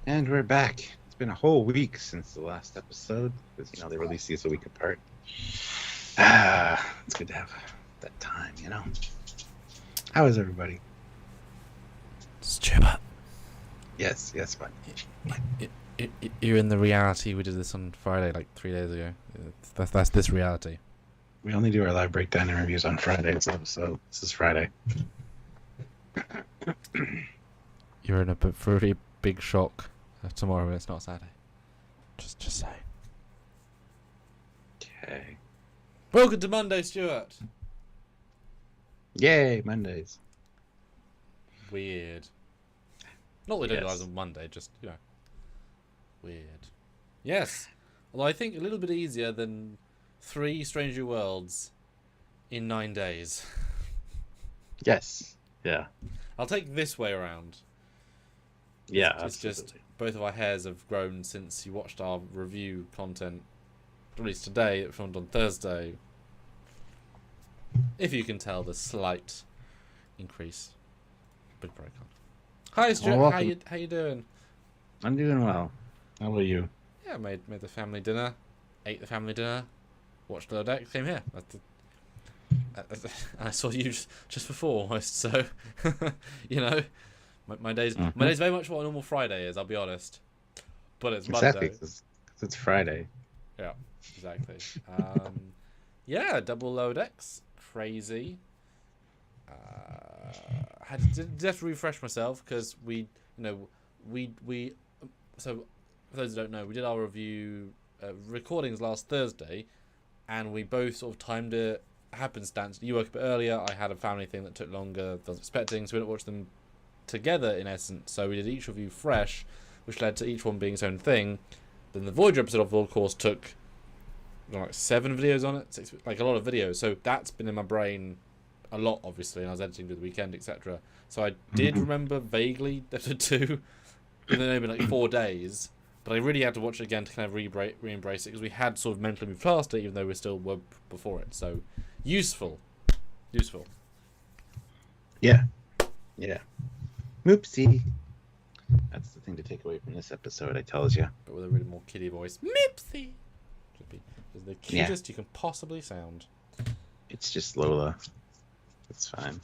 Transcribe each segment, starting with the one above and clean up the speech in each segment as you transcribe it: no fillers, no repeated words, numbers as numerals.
And we're back. It's been a whole week since the last episode because they release these a week apart. It's good to have that time. How is everybody? Stuart, Yes, but you're in the reality. We did this on Friday, like 3 days ago. That's this reality. we only do our live breakdown and reviews on Fridays, so this is Friday. You're in a very big shock tomorrow when it's not Saturday. Just say. Okay. Welcome to Monday, Stuart. Yay, Mondays. Weird. Not that we don't do Yes. ours on Monday, just weird. Yes. Although I think a little bit easier than 3 Stranger Worlds in 9 days. Yes. Yeah. I'll take this way around. Yeah, It's just absolutely. both of our hairs have grown since you watched our review content released today. It filmed on Thursday. If you can tell the slight increase. Big pro con. Hi Stuart, Well, how you doing? I'm doing well. How about you? Yeah, made the family dinner, ate the family dinner, watched Lower Deck, came here. And I saw you just before almost, so my days my days very much what a normal Friday is. I'll be honest, but it's Exactly, Monday. 'cause it's Friday. Yeah, exactly. Yeah, double Lower Decks, crazy. Had to have to refresh myself because we so for those who don't know, we did our review recordings last Thursday, and we both sort of timed it happenstance. You woke up a bit earlier. I had a family thing that took longer than I was expecting, so we didn't watch them together in essence. So we did each review fresh, which led to each one being its own thing. Then the Voyager episode of course took like 7 videos on it, 6, like a lot of videos. So that's been in my brain a lot, obviously, and I was editing through the weekend, etc. So I did remember vaguely episode 2, even though it had been like 4 days. But I really had to watch it again to kind of re-embrace it because we had sort of mentally moved past it, even though we still were before it. So useful. Yeah. Moopsie. That's the thing to take away from this episode, I tells you. But with a really more kiddie voice. Moopsie! Should be the cutest you can possibly sound. It's just Lola. It's fine.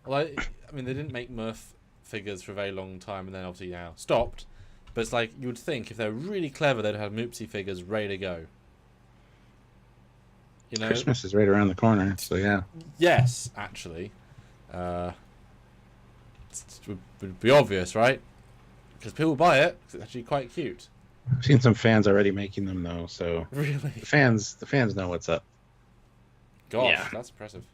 Well, I mean, they didn't make Murph figures for a very long time, and then obviously now stopped. But it's like, you would think if they're really clever, they'd have Moopsie figures ready to go. You know? Christmas is right around the corner, so yeah. Yes, actually. It would be obvious, right? Because people buy it, 'cause it's actually quite cute. I've seen some fans already making them though, so Really? the fans know what's up. Gosh, Yeah. that's impressive.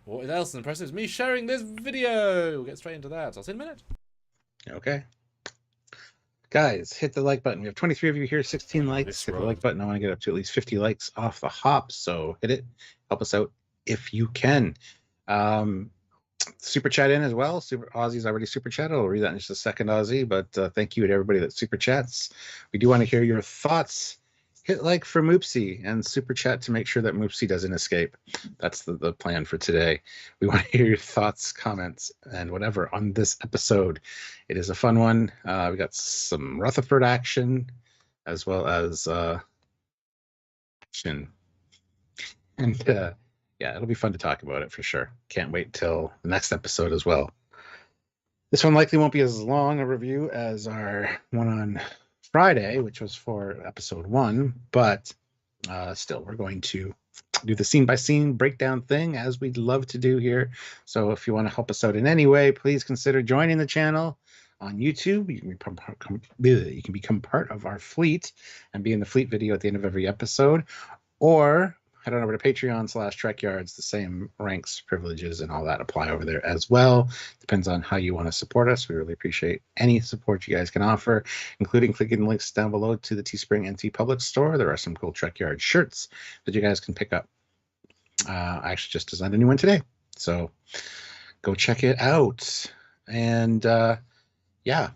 What else is impressive is me sharing this video. We'll get straight into that. I'll see you in a minute. Okay. Guys, hit the like button. We have 23 of you here, 16 likes. Hit the like button. I want to get up to at least 50 likes off the hop, so hit it. Help us out if you can. Super chat in as well. Super Aussie's already super chatted. I'll read that in just a second, Aussie. But thank you to everybody that super chats. We do want to hear your thoughts. Hit like for Moopsie and super chat to make sure that Moopsie doesn't escape. That's the plan for today. We want to hear your thoughts, comments, and whatever on this episode. It is a fun one. We got some Rutherford action as well as action. And yeah, it'll be fun to talk about it for sure. Can't wait till the next episode as well. This one likely won't be as long a review as our one on Friday, which was for episode 1, but still, we're going to do the scene by scene breakdown thing as we'd love to do here. So if you want to help us out in any way, please consider joining the channel on YouTube. You can become part of our fleet and be in the fleet video at the end of every episode, or head on over to Patreon/Trekyards. The same ranks, privileges, and all that apply over there as well. Depends on how you want to support us. We really appreciate any support you guys can offer, including clicking the links down below to the Teespring and TeePublic store. There are some cool Trekyard shirts that you guys can pick up. I actually just designed a new one today, so go check it out. And yeah,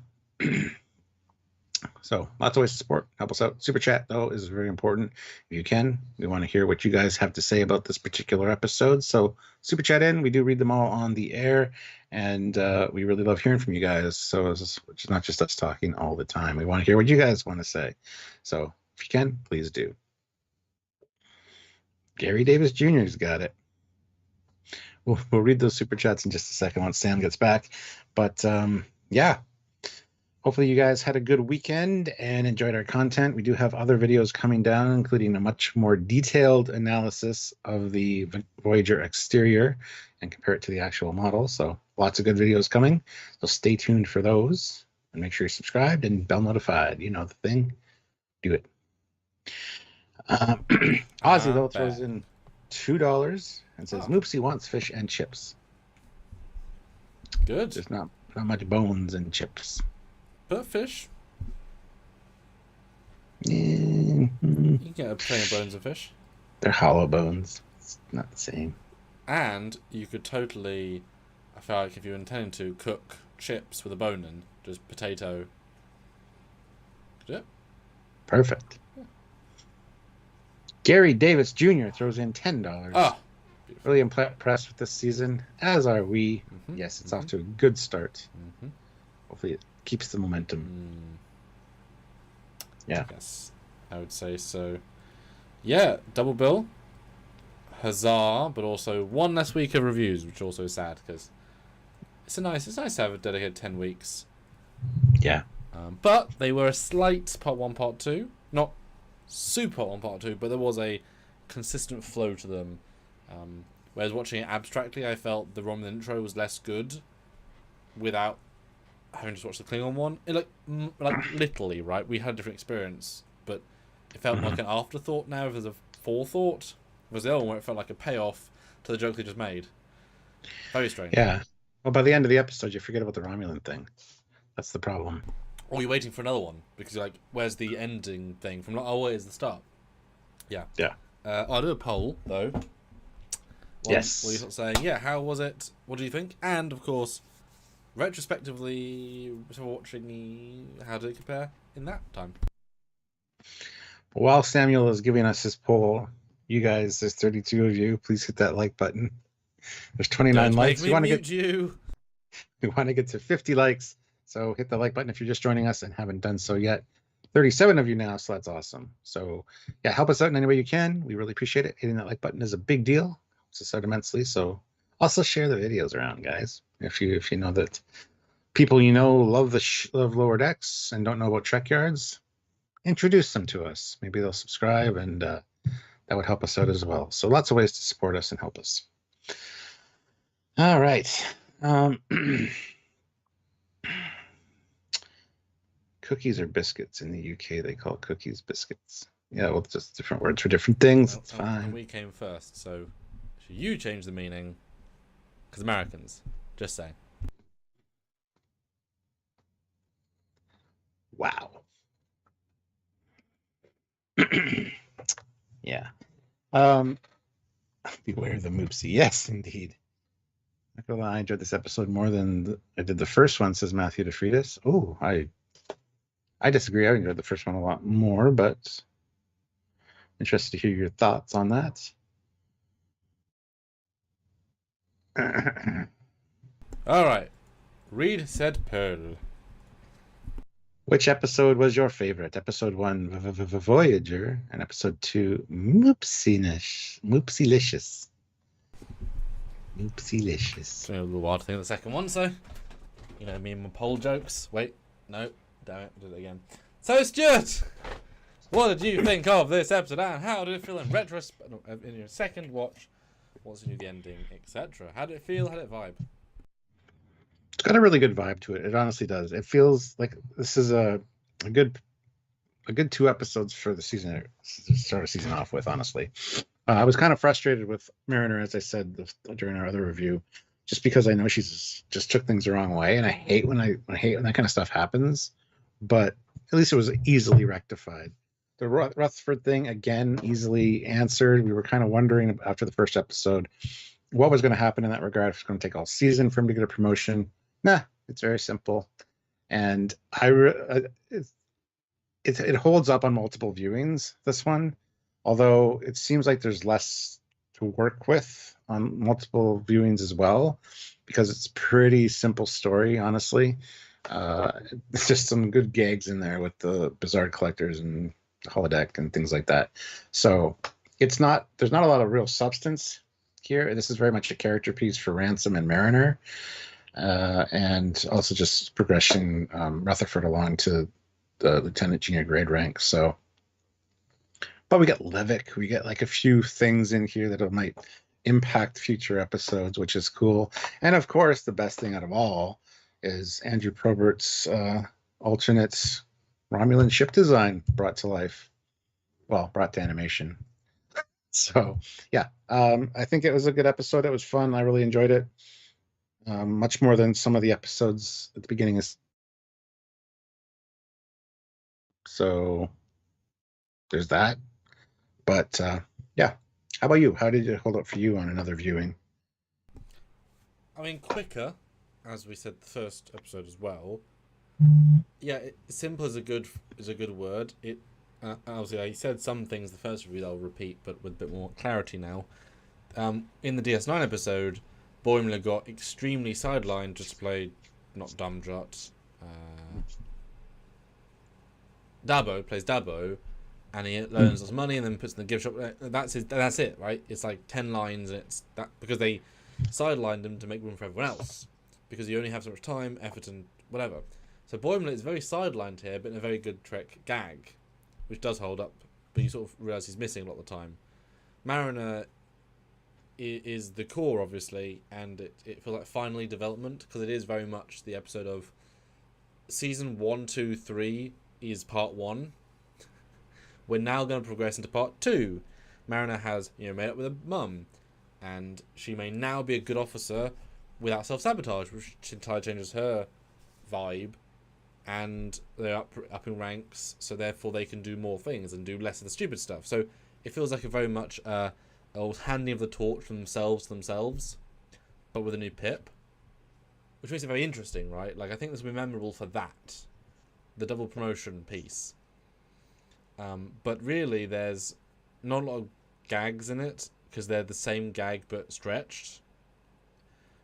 So lots of ways to support. Help us out. Super chat, though, is very important. If you can, we want to hear what you guys have to say about this particular episode. So super chat in. We do read them all on the air, and we really love hearing from you guys. So it's not just us talking all the time. We want to hear what you guys want to say. So if you can, please do. Gary Davis Jr.'s got it. We'll read those super chats in just a second once Sam gets back. But yeah. Hopefully you guys had a good weekend and enjoyed our content. We do have other videos coming down, including a much more detailed analysis of the Voyager exterior and compare it to the actual model. So lots of good videos coming. So stay tuned for those and make sure you're subscribed and bell notified. You know the thing. Do it. Ozzy, though, throws in $2 and says, Moopsie wants fish and chips. Good. There's not much bones and chips. But fish. Mm-hmm. You can get a plain bones of fish. They're hollow bones. It's not the same. And you could totally, I feel like if you're intending to cook chips with a bone in, just potato. Could it? Perfect. Yeah. Gary Davis Jr. throws in $10. Ah, really impressed with this season, as are we. Mm-hmm. Yes, it's off to a good start. Mm-hmm. Hopefully it keeps the momentum. Yeah. Yes, I would say so. Yeah, double bill. Huzzah, but also one less week of reviews, which is also sad because it's nice to have a dedicated 10 weeks. Yeah. But they were a slight part 1, part 2. Not super part 1, part 2, but there was a consistent flow to them. Whereas watching it abstractly, I felt the Romulan intro was less good without having just watched the Klingon one. Like literally, right? We had a different experience, but it felt like an afterthought now if there's a forethought. It was the other one where it felt like a payoff to the joke they just made. Very strange. Yeah. Well, by the end of the episode, you forget about the Romulan thing. That's the problem. Or you're waiting for another one because you're like, where's the ending thing? From like, oh, where's the start? Yeah. Yeah. I'll do a poll, though. Yes. What are you sort of saying? Yeah, how was it? What do you think? And, of course, retrospectively, watching, how did it compare in that time? While Samuel is giving us his poll, you guys, there's 32 of you. Please hit that like button. There's 29 likes. We want to get to 50 likes. So hit the like button if you're just joining us and haven't done so yet. 37 of you now, so that's awesome. So yeah, help us out in any way you can. We really appreciate it. Hitting that like button is a big deal. Helps us out immensely. So also share the videos around, guys. If you know that people you know love love Lower Decks and don't know about Trekyards, introduce them to us. Maybe they'll subscribe, and that would help us out as well. So lots of ways to support us and help us. All right. Cookies or biscuits in the UK, they call cookies biscuits. Yeah, well, just different words for different things. It's fine. And we came first, so you change the meaning because Americans. Just saying. Wow. Yeah. Beware the Moopsie. Yes, indeed. Not gonna lie, I enjoyed this episode more than I did the first one, says Matthew DeFreitas. Oh, I disagree. I enjoyed the first one a lot more, but interested to hear your thoughts on that. All right. Read said Pearl. Which episode was your favorite? Episode 1, Voyager, and episode 2, Moopsielicious. Moopsielicious. A little while to think of the second one, so you know me and my poll jokes. Wait, no, damn it, did it again. So Stuart, what did you think of this episode, and how did it feel in retrospect? In your second watch, what's new, the ending, etc. How did it feel? How did it vibe? It's got a really good vibe to it. It honestly does. It feels like this is a good 2 episodes for the season to start a season off with. Honestly, I was kind of frustrated with Mariner, as I said during our other review, just because I know she's just took things the wrong way, and I hate when that kind of stuff happens. But at least it was easily rectified. The Rutherford thing, again, easily answered. We were kind of wondering after the first episode what was going to happen in that regard. If it's going to take all season for him to get a promotion. Nah, it's very simple. And it holds up on multiple viewings, this one, although it seems like there's less to work with on multiple viewings as well, because it's pretty simple story, honestly. It's just some good gags in there with the bizarre collectors and holodeck and things like that. So there's not a lot of real substance here. This is very much a character piece for Ransom and Mariner, and also just progression Rutherford along to the lieutenant junior grade rank. So, but we get Levick, we get like a few things in here that might impact future episodes, which is cool. And of course, the best thing out of all is Andrew Probert's alternate Romulan ship design brought to life. Well, brought to animation. So yeah, I think it was a good episode. It was fun. I really enjoyed it. Much more than some of the episodes at the beginning. So there's that. But yeah, how about you? How did it hold up for you on another viewing? I mean, quicker, as we said the first episode as well. Yeah, simple is a good word. It obviously I said some things the first review that I'll repeat, but with a bit more clarity now. In the DS9 episode, Boimler got extremely sidelined just to play not Dumdrut. Dabo plays Dabo, and he learns lots of money and then puts in the gift shop. That's it, right? It's like 10 lines, and it's that because they sidelined him to make room for everyone else, because you only have so much time, effort, and whatever. So Boimler is very sidelined here, but in a very good Trek gag, which does hold up, but you sort of realise he's missing a lot of the time. Mariner is the core, obviously, and it feels like finally development, because it is very much the episode of season 1, 2, 3 is part 1. We're now going to progress into part 2. Mariner has, made up with her mum, and she may now be a good officer without self-sabotage, which entirely changes her vibe, and they're up in ranks, so therefore they can do more things and do less of the stupid stuff. So it feels like a very much old handing of the torch from themselves to themselves, but with a new Pip, which makes it very interesting, right? Like, I think this will be memorable for that, the double promotion piece. But really, there's not a lot of gags in it, because they're the same gag but stretched.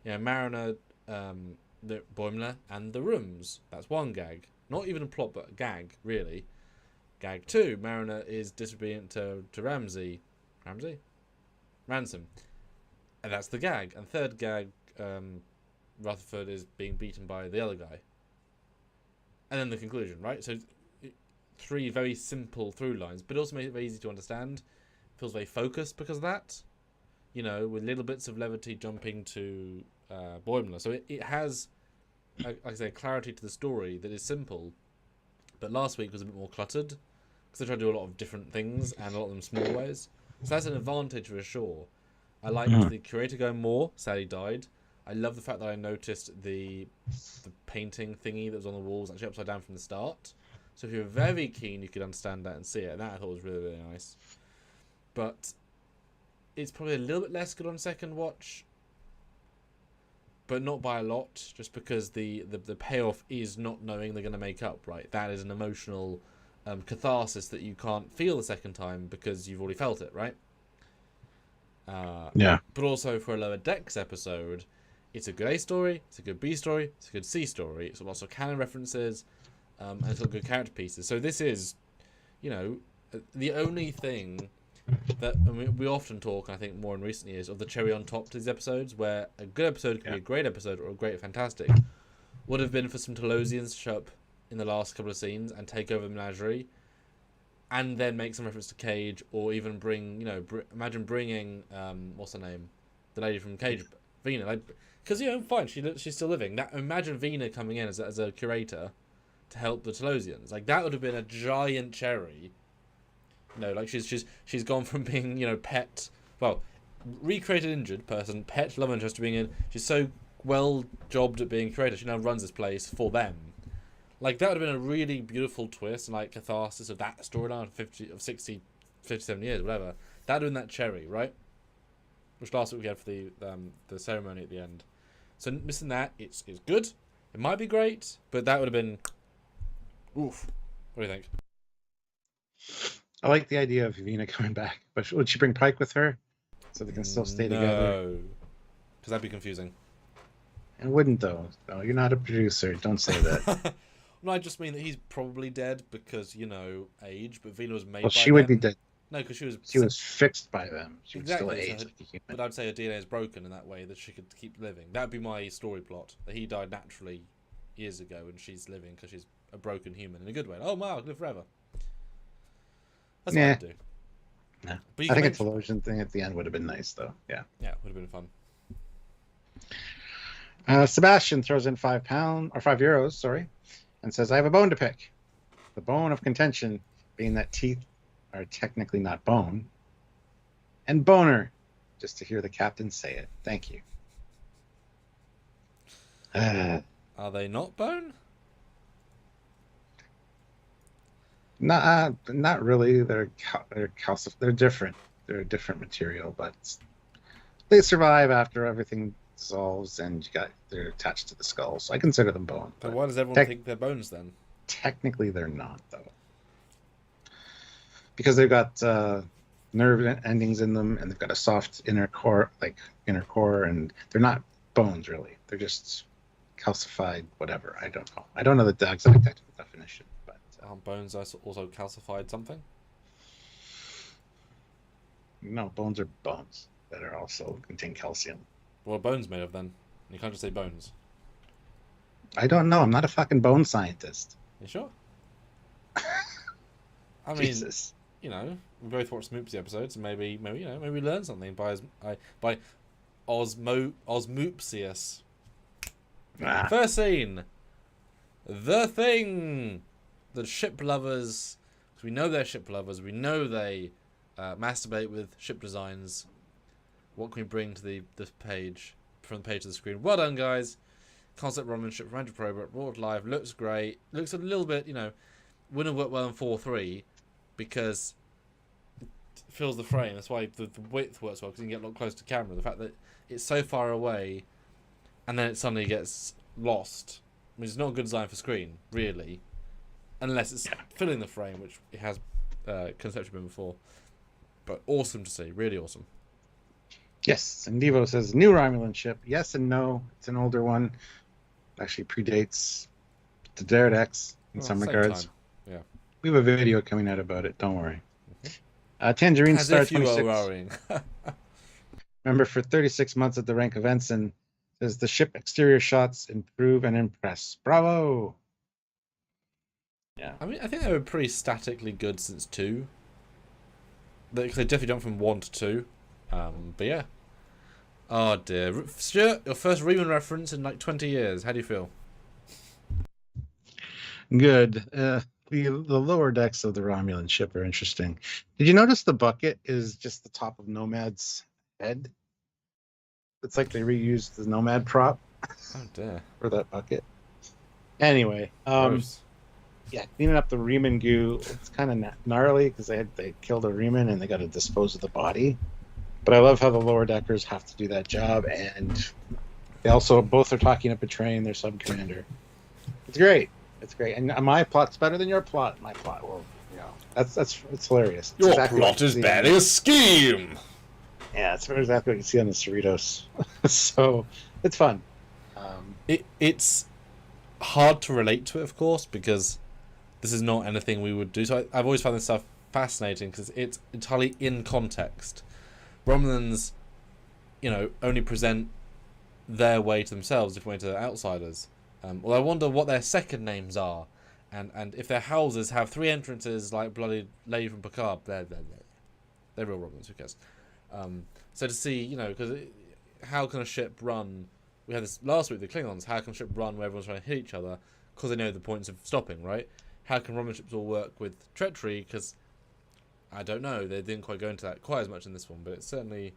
Mariner, the Boimler, and the rooms. That's one gag. Not even a plot, but a gag, really. Gag 2, Mariner is disobedient to Ransom. And that's the gag. And third gag, Rutherford is being beaten by the other guy. And then the conclusion, right? So 3 very simple through lines, but also makes it very easy to understand. Feels very focused because of that. With little bits of levity jumping to Boimler. So it has, like I say, clarity to the story that is simple. But last week was a bit more cluttered, because they tried to do a lot of different things, and a lot of them small ways. So that's an advantage for sure. I liked the curator going more. Sadly died. I love the fact that I noticed the painting thingy that was on the walls actually upside down from the start. So if you were very keen, you could understand that and see it. And that I thought was really, really nice. But it's probably a little bit less good on second watch, but not by a lot, just because the payoff is not knowing they're going to make up, right? That is an emotional catharsis that you can't feel the second time because you've already felt it, right? Yeah. But also for a Lower Decks episode, it's a good A story, it's a good B story, it's a good C story. It's lots of canon references, and it's got good character pieces. So this is, the only thing that we often talk, I think more in recent years, of the cherry on top to these episodes, where a good episode can be a great episode or a great fantastic, would have been for some Telosians to show up in the last couple of scenes and take over the menagerie, and then make some reference to Cage, or even bring, imagine bringing, what's her name, the lady from Cage, Vina, because fine, she's still living. Imagine Vina coming in as a curator to help the Telosians. Like, that would have been a giant cherry. She's gone from being, pet, recreated injured person, pet love interest, to being in. She's so well jobbed at being curator, she now runs this place for them. Like, that would have been a really beautiful twist and catharsis of that storyline of 60, 57 years, whatever. That would have been that cherry, right? Which last week we had for the ceremony at the end. So missing that, it's good. It might be great, but that would have been oof. What do you think? I like the idea of Vina coming back, but would she bring Pike with her so they can still stay together? No, because that'd be confusing. It wouldn't though. No, you're not a producer. Don't say that. No, I just mean that he's probably dead because age. But Vina was made Well, by she would be them. dead. No, because she was She was fixed by them. She would still exactly. age like a But human. I'd say her DNA is broken in that way that she could keep living. That'd be my story plot. That he died naturally years ago and she's living because she's a broken human in a good way. Oh, Mark, live forever. That's what I'd do. No. But I think a television thing at the end would have been nice, though. Yeah. Yeah, would have been fun. Sebastian throws in €5, sorry, and says, "I have a bone to pick. The bone of contention being that teeth are technically not bone, and boner, just to hear the captain say it. Thank you." Are they not bone? Not really. They're different. They're a different material, but they survive after everything dissolves, and they're attached to the skull. So I consider them bone. But why does everyone think they're bones then? Technically, they're not though, because they've got nerve endings in them, and they've got a soft inner core, and they're not bones really. They're just calcified, whatever. I don't know. I don't know the exact technical definition. Aren't bones also calcified something? No, bones are bones that are also contain calcium. What are bones made of then? You can't just say bones. I don't know. I'm not a fucking bone scientist. You sure? I mean, Jesus. We both watched Moopsies episodes, and maybe we learn something by Moopsies. First scene, the thing. The ship lovers, because we know they're ship lovers, we know they masturbate with ship designs. What can we bring to the page, from the page to the screen? Well done, guys. Concept Roman ship from Andrew Probert, brought live, looks great. Looks a little bit, wouldn't have worked well in 4.3 because it fills the frame. That's why the width works well, because you can get a lot closer to camera. The fact that it's so far away and then it suddenly gets lost. I mean, it's not a good design for screen, really. Unless it's filling the frame, which it has conceptually been before. But awesome to see. Really awesome. Yes. And Devo says, new Romulan ship. Yes and no. It's an older one. Actually predates the Dared X in some regards. Time. Yeah. We have a video coming out about it. Don't worry. Tangerine As Star if you 26. were worrying. Member for 36 months at the rank of ensign. Says the ship exterior shots improve and impress. Bravo. Yeah. I mean, I think they were pretty statically good since 2. They definitely jumped from 1 to 2. But yeah. Oh dear. Stuart, your first Riemann reference in like 20 years. How do you feel? Good. The lower decks of the Romulan ship are interesting. Did you notice the bucket is just the top of Nomad's head? It's like they reused the Nomad prop. Oh dear. For that bucket. Anyway, Gross. Yeah, cleaning up the Riemann goo. It's kind of gnarly because they killed a Riemann and they got to dispose of the body. But I love how the lower deckers have to do that job, and they also both are talking up betraying their sub commander. It's great. It's great, and my plot's better than your plot. My plot, well, it's hilarious. It's Your exactly plot is barely a scheme. Yeah, it's exactly what you see on the Cerritos. So it's fun. It's hard to relate to it, of course, because this is not anything we would do. So I've always found this stuff fascinating because it's entirely in context. Romulans, only present their way to themselves, different way to outsiders. Well, I wonder what their second names are, and if their houses have 3 entrances like bloody Lady from Picard. They're real Romulans. Who cares? So to see, because how can a ship run? We had this last week, the Klingons. How can a ship run where everyone's trying to hit each other? Because they know the points of stopping, right? How can Romulan ships all work with treachery? Because I don't know. They didn't quite go into that quite as much in this one, but it's certainly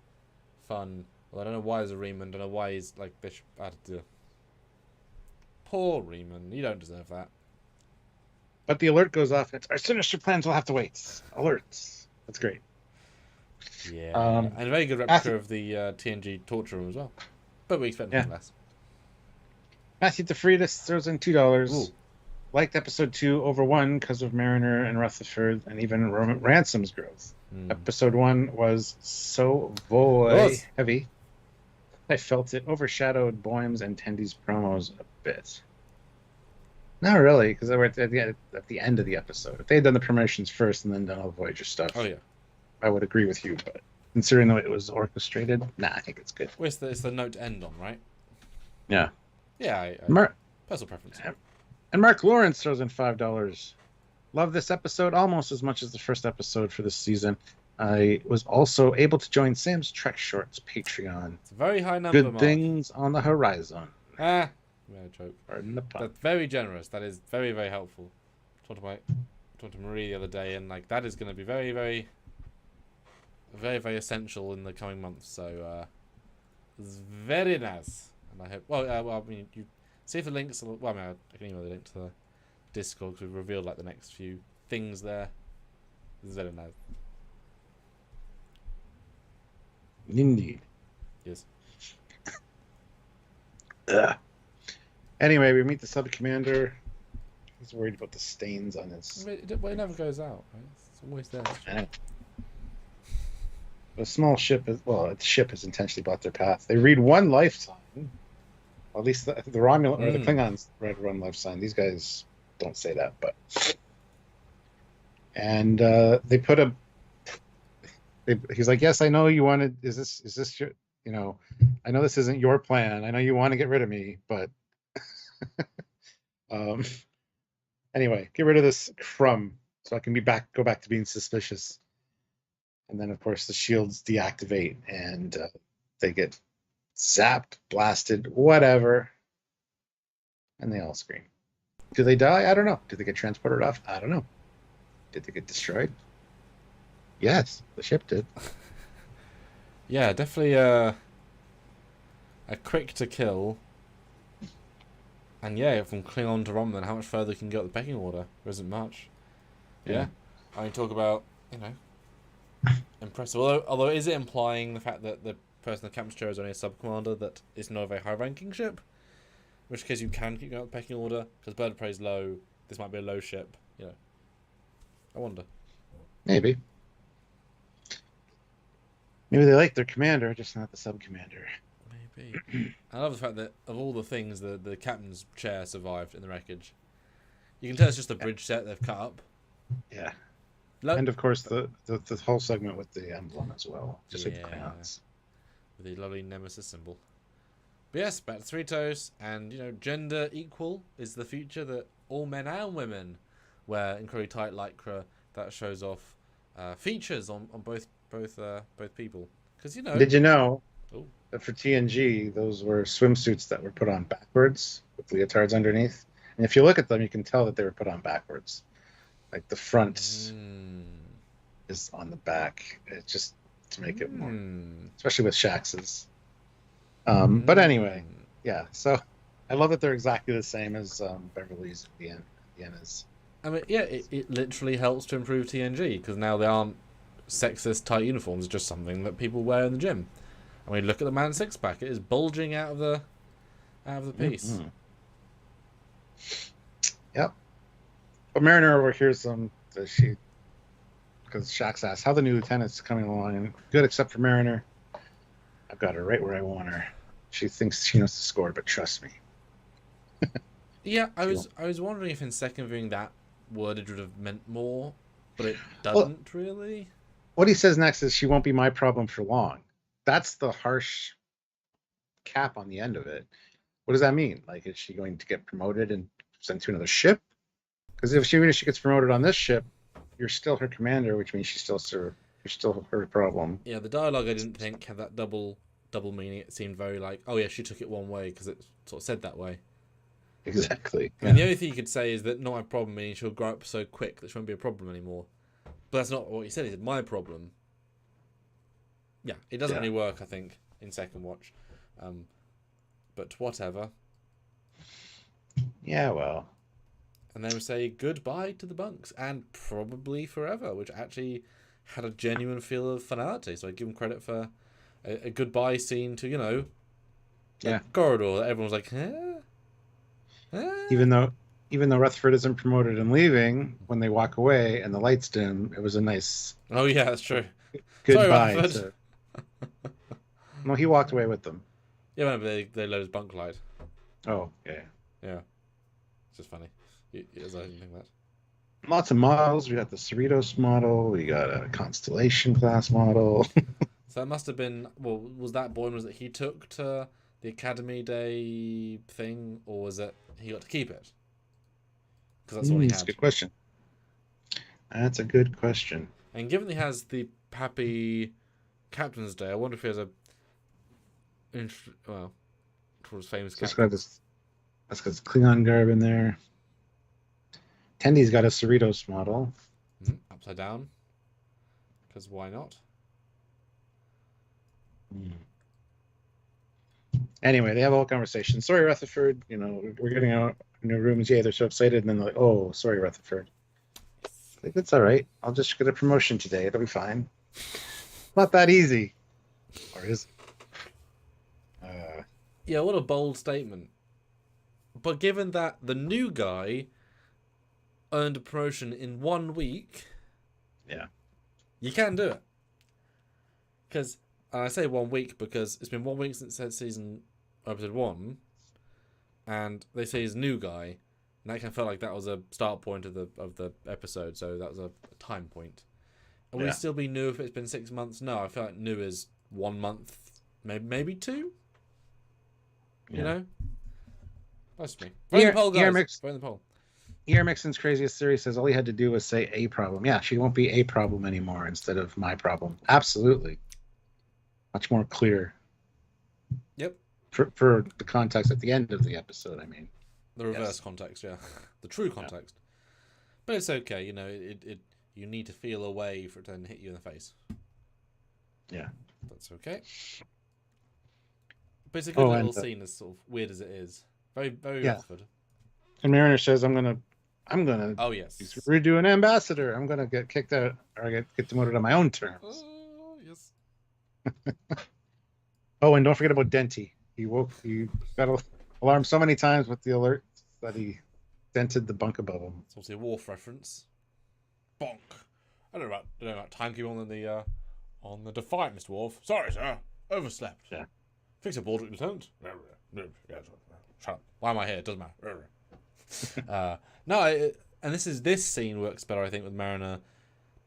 fun. Well, I don't know why there's a Riemann. Don't know why he's like Bishop. Poor Riemann. You don't deserve that. But the alert goes off. Our sinister plans will have to wait. Alerts. That's great. Yeah. And a very good replica of the TNG torture room as well. But we expect nothing less. Matthew DeFreitas throws in $2. Ooh. liked episode 2 over 1 because of Mariner and Rutherford and even Ransom's growth. Episode 1 was so heavy. I felt it overshadowed Boim's and Tendy's promos a bit. Not really, because they were at the end of the episode. If they had done the promotions first and then done all the Voyager stuff, I would agree with you. But considering the way it was orchestrated, I think it's good. Well, it's the note to end on, right? Yeah. Yeah, personal preference. And Mark Lawrence throws in $5. Love this episode almost as much as the first episode for this season. I was also able to join Sam's Trek Shorts Patreon. It's a very high number, Good things on the horizon. No joke. Pardon the pun. That's very generous. That is very, very helpful. Talked to Marie the other day, and like that is going to be very, very, very, very essential in the coming months. So it's very nice, and I hope. Well, I mean, you see if the links. Well, I mean, I can email the link to the Discord because we've revealed like the next few things there. It's very nice. Indeed. Yes. Anyway, we meet the sub commander. He's worried about the stains on his. It never goes out. Right? It's always there. The small ship is the ship has intentionally blocked their path. They read one life sign. At least the Romulan or the Klingons read one life sign. These guys don't say that, but. And they put a. He's like, yes, I know you wanted. Is this your? You know, I know this isn't your plan. I know you want to get rid of me, but. Anyway, get rid of this crumb so I can go back to being suspicious. And then, of course, the shields deactivate and they get zapped, blasted, whatever. And they all scream. Do they die? I don't know. Did they get transported off? I don't know. Did they get destroyed? Yes, the ship did. Yeah, definitely a quick to kill. And yeah, from Klingon to Romulan, how much further can you get up the pecking order? There isn't much. Yeah. I mean, talk about, impressive. Although is it implying the fact that the person in the captain's chair is only a sub-commander, that it's not a very high-ranking ship? In which case you can keep going up the pecking order, because Bird of Prey is low, this might be a low ship, I wonder. Maybe they like their commander, just not the sub-commander. Maybe. I love the fact that of all the things, the captain's chair survived in the wreckage. You can tell it's just a bridge set they've cut up. Yeah. And of course the whole segment with the emblem as well. Just like the crayons. With the lovely nemesis symbol. But yes, back to Cerritos, and gender equal is the future that all men and women wear incredibly tight lycra that shows off features on both people. Because Did you know that for TNG those were swimsuits that were put on backwards with leotards underneath? And if you look at them, you can tell that they were put on backwards. Like the front is on the back. It's just to make it more, especially with Shax's. But anyway, yeah. So I love that they're exactly the same as Beverly's Vienna's. I mean, yeah, it literally helps to improve TNG because now they aren't sexist tight uniforms. It's just something that people wear in the gym. And when you look at the man six pack, it is bulging out of the piece. Mm-hmm. Yep. But Mariner overhears them because Shax asks how the new lieutenant's coming along, and good except for Mariner. I've got her right where I want her. She thinks she knows the score, but trust me. Yeah, I was wondering if in second viewing that wordage would have meant more, but it doesn't really. What he says next is she won't be my problem for long. That's the harsh cap on the end of it. What does that mean? Like, is she going to get promoted and sent to another ship? Because if she gets promoted on this ship, you're still her commander, which means you're still her problem. Yeah, the dialogue I didn't think had that double meaning. It seemed very like, oh yeah, she took it one way because it sort of said that way. Exactly. I mean, the only thing you could say is that not my problem, meaning she'll grow up so quick that she won't be a problem anymore. But that's not what he said. He said, my problem. Yeah, it doesn't really work, I think, in second watch. But whatever. Yeah, well. And then we say goodbye to the bunks, and probably forever, which actually had a genuine feel of finality. So I give him credit for a goodbye scene to, corridor that everyone was like, huh? Even though even though Rutherford isn't promoted and leaving, when they walk away and the lights dim, it was a nice Oh yeah, that's true. Sorry, goodbye Rutherford. to. No, he walked away with them. Yeah, whenever they load his bunk light. Oh, yeah. Yeah, it's just funny. Yes, I didn't think that. Lots of models. We got the Cerritos model. We got a Constellation class model. So that must have been. Well, was that Boimler's that he took to the Academy Day thing, or was it he got to keep it? Because that's what he That's a had. good question. That's a good question. And given he has the Happy Captain's Day, I wonder if he has a. Well, towards famous Just captain. got this. That's got this Klingon garb in there. Tendy's got a Cerritos model. Upside down. Because why not? Anyway, they have a whole conversation. Sorry, Rutherford. We're getting out new rooms. Yeah, they're so excited. And then they're like, oh, sorry, Rutherford. Like, that's all right. I'll just get a promotion today. It'll be fine. Not that easy. Or is it? Yeah, what a bold statement. But given that the new guy earned a promotion in 1 week, yeah, you can do it. Because, and I say 1 week because it's been 1 week since season episode 1, and they say he's a new guy, and that kind of felt like that was a start point of the episode, so that was a time point. And would it still be new if it's been 6 months? No, I feel like new is 1 month, maybe 2. You know? That's me. Vote in the poll, guys. Vote in the poll. E.R. Mixon's craziest theory says all he had to do was say a problem. Yeah, she won't be a problem anymore instead of my problem. Absolutely. Much more clear. Yep. For the context at the end of the episode, I mean. The reverse context, yeah. The true context. Yeah. But it's okay, it you need to feel a way for it to then hit you in the face. Yeah. That's okay. But it's a good little scene, as sort of weird as it is. Very, very Rutherford. And Mariner says, I'm gonna oh yes, redo an ambassador. I'm gonna get kicked out or get demoted on my own terms. Yes. Oh, and don't forget about Denty. He got alarmed so many times with the alert that he dented the bunk above him. It's obviously a Worf reference. Bonk. I don't know about timekeeping on the Defiant, Mr. Worf. Sorry, sir. Overslept. Yeah. Fix your board, Lieutenant. Shut up. Why am I here? It doesn't matter. And this scene works better, I think, with Mariner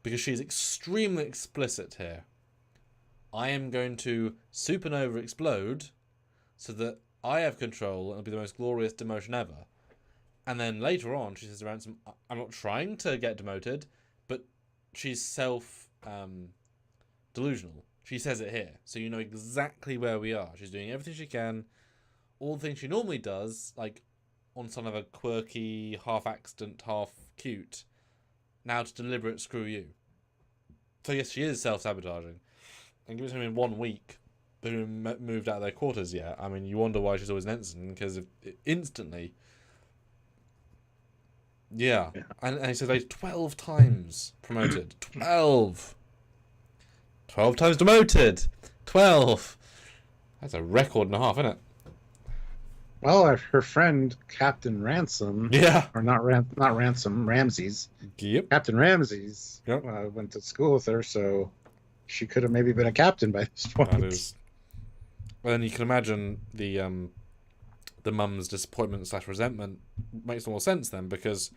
because she's extremely explicit here. I am going to supernova explode so that I have control and it'll be the most glorious demotion ever. And then later on, she says to Ransom, I'm not trying to get demoted, but she's delusional. She says it here, so you know exactly where we are. She's doing everything she can, all the things she normally does, like on some of a quirky, half-accident, half-cute, now to deliberate screw you. So yes, she is self-sabotaging. And given in 1 week, they've been moved out of their quarters yet. I mean, you wonder why she's always an ensign, because instantly... Yeah. And he says, like, 12 times promoted. 12! 12 times demoted. 12. That's a record and a half, isn't it? Well, her friend Captain Ransom, or not Ransom, Ramses. Yep. Captain Ramses went to school with her, so she could have maybe been a captain by this point. That is. Well, then you can imagine the mum's disappointment / resentment makes more sense then, because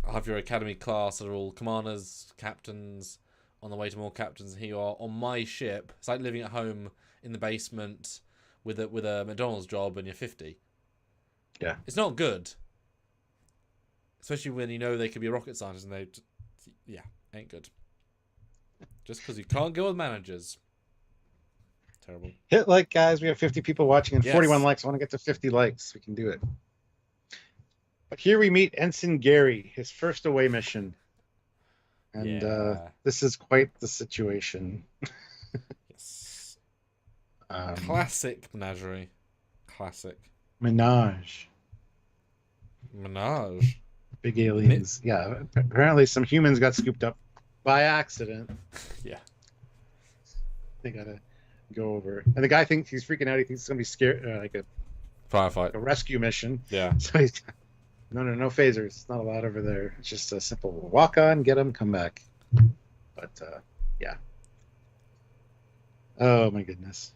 I'll have your academy class that are all commanders, captains, on the way to more captains, and here you are on my ship. It's like living at home in the basement with a McDonald's job and you're 50. Yeah. It's not good. Especially when you know they could be a rocket scientist and ain't good. Just because you can't go with managers. Terrible. Hit like, guys. We have 50 people watching and 41 likes. I want to get to 50 likes. We can do it. But here we meet Ensign Gary, his first away mission. And this is quite the situation. Yes. Classic menagerie. Classic. Menage. Big aliens. Yeah. Apparently some humans got scooped up by accident. Yeah. They gotta go over. And the guy thinks he's freaking out. He thinks it's gonna be scared, like a firefight, a rescue mission. Yeah. So he's No phasers. Not allowed over there. It's just a simple walk on, get them, come back. But yeah. Oh my goodness.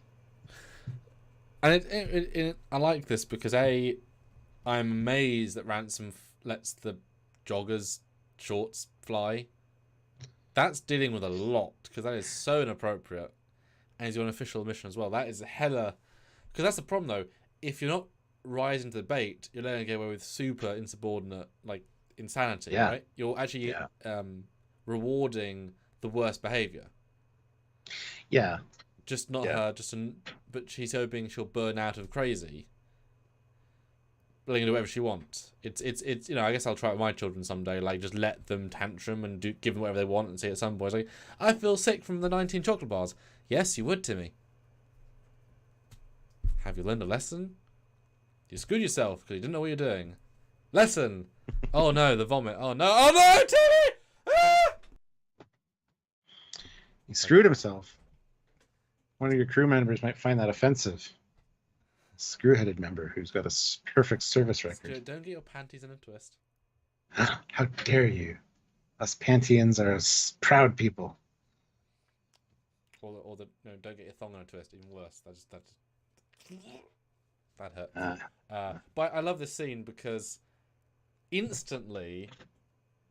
And I like this because I'm amazed that Ransom lets the joggers shorts fly. That's dealing with a lot because that is so inappropriate, and he's on an official mission as well. That is a hella, because that's the problem though. If you're not rising to the bait, you're letting it get away with super insubordinate like insanity, Yeah. right? You're actually rewarding the worst behavior. Yeah. Just not her, but she's hoping she'll burn out of crazy. Letting her do whatever she wants. It's I guess I'll try it with my children someday. Like just let them tantrum and give them whatever they want, and see at some point like, I feel sick from the 19 chocolate bars. Yes, you would, Timmy. Have you learned a lesson? You screwed yourself because you didn't know what you're doing. Lesson. Oh no, the vomit. Oh no, Timmy! Ah! He screwed himself. One of your crew members might find that offensive. Screw-headed member who's got a perfect service record. Don't get your panties in a twist. How dare you? Us Pantheons are proud people. Or no, don't get your thong in a twist. Even worse. That hurt. But I love this scene because instantly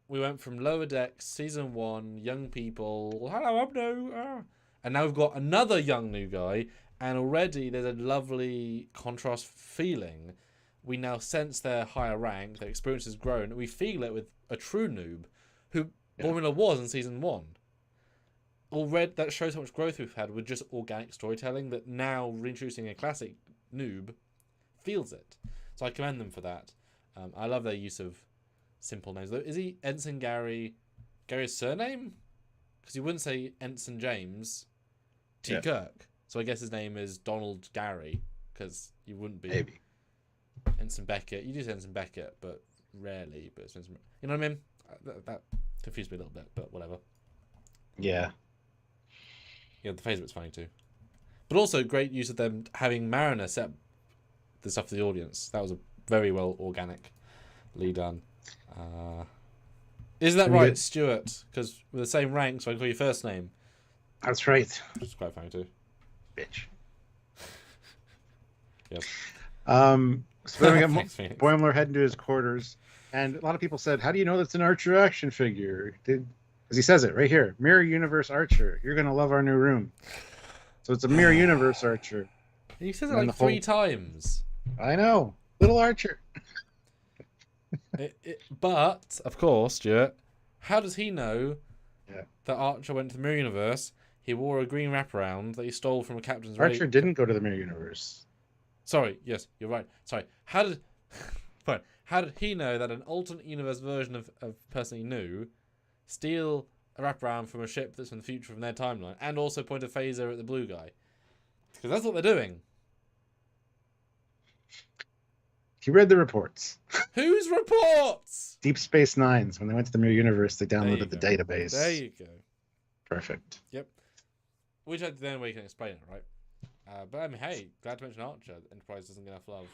we went from Lower Decks, Season 1, young people, hello, I'm new. And now we've got another young new guy, and already there's a lovely contrast feeling. We now sense their higher rank, their experience has grown, and we feel it with a true noob, who Formula was in Season 1. Already, that shows how much growth we've had with just organic storytelling, that now reintroducing a classic noob feels it. So I commend them for that. I love their use of simple names. Though, is he Ensign Gary? Gary's surname? Because you wouldn't say Ensign James T. Kirk. So I guess his name is Donald Gary, because you wouldn't be Maybe Ensign Beckett. You do say Ensign Beckett, but rarely. But it's Ensign, you know what I mean? That confused me a little bit, but whatever. Yeah. Yeah, the phaser bit's funny too. But also great use of them having Mariner set the stuff for the audience. That was a very well organically done. Is that right, Stuart? Because we're the same rank, so I call you first name. That's right. It's quite funny too. Bitch. Yes. So then we got Boimler heading to his quarters, and a lot of people said, "How do you know that's an Archer action figure?" Because he says it right here, Mirror Universe Archer. You're gonna love our new room. So it's a Mirror Universe Archer. He says it like 3 times. I know, little Archer. But of course, Stuart, how does he know that Archer went to the Mirror Universe? He wore a green wraparound that he stole from a captain's. Archer didn't go to the Mirror Universe. Sorry, yes, you're right. Sorry, how did he know that an alternate universe version of person he knew steal a wraparound from a ship that's in the future from their timeline, and also point a phaser at the blue guy? Because that's what they're doing. He read the reports. Whose reports? Deep Space Nine's. When they went to the Mirror Universe, they downloaded the database. There you go. Perfect. Yep. Which is the only way you can explain it, right? But I mean, hey, glad to mention Archer. Enterprise doesn't get enough love.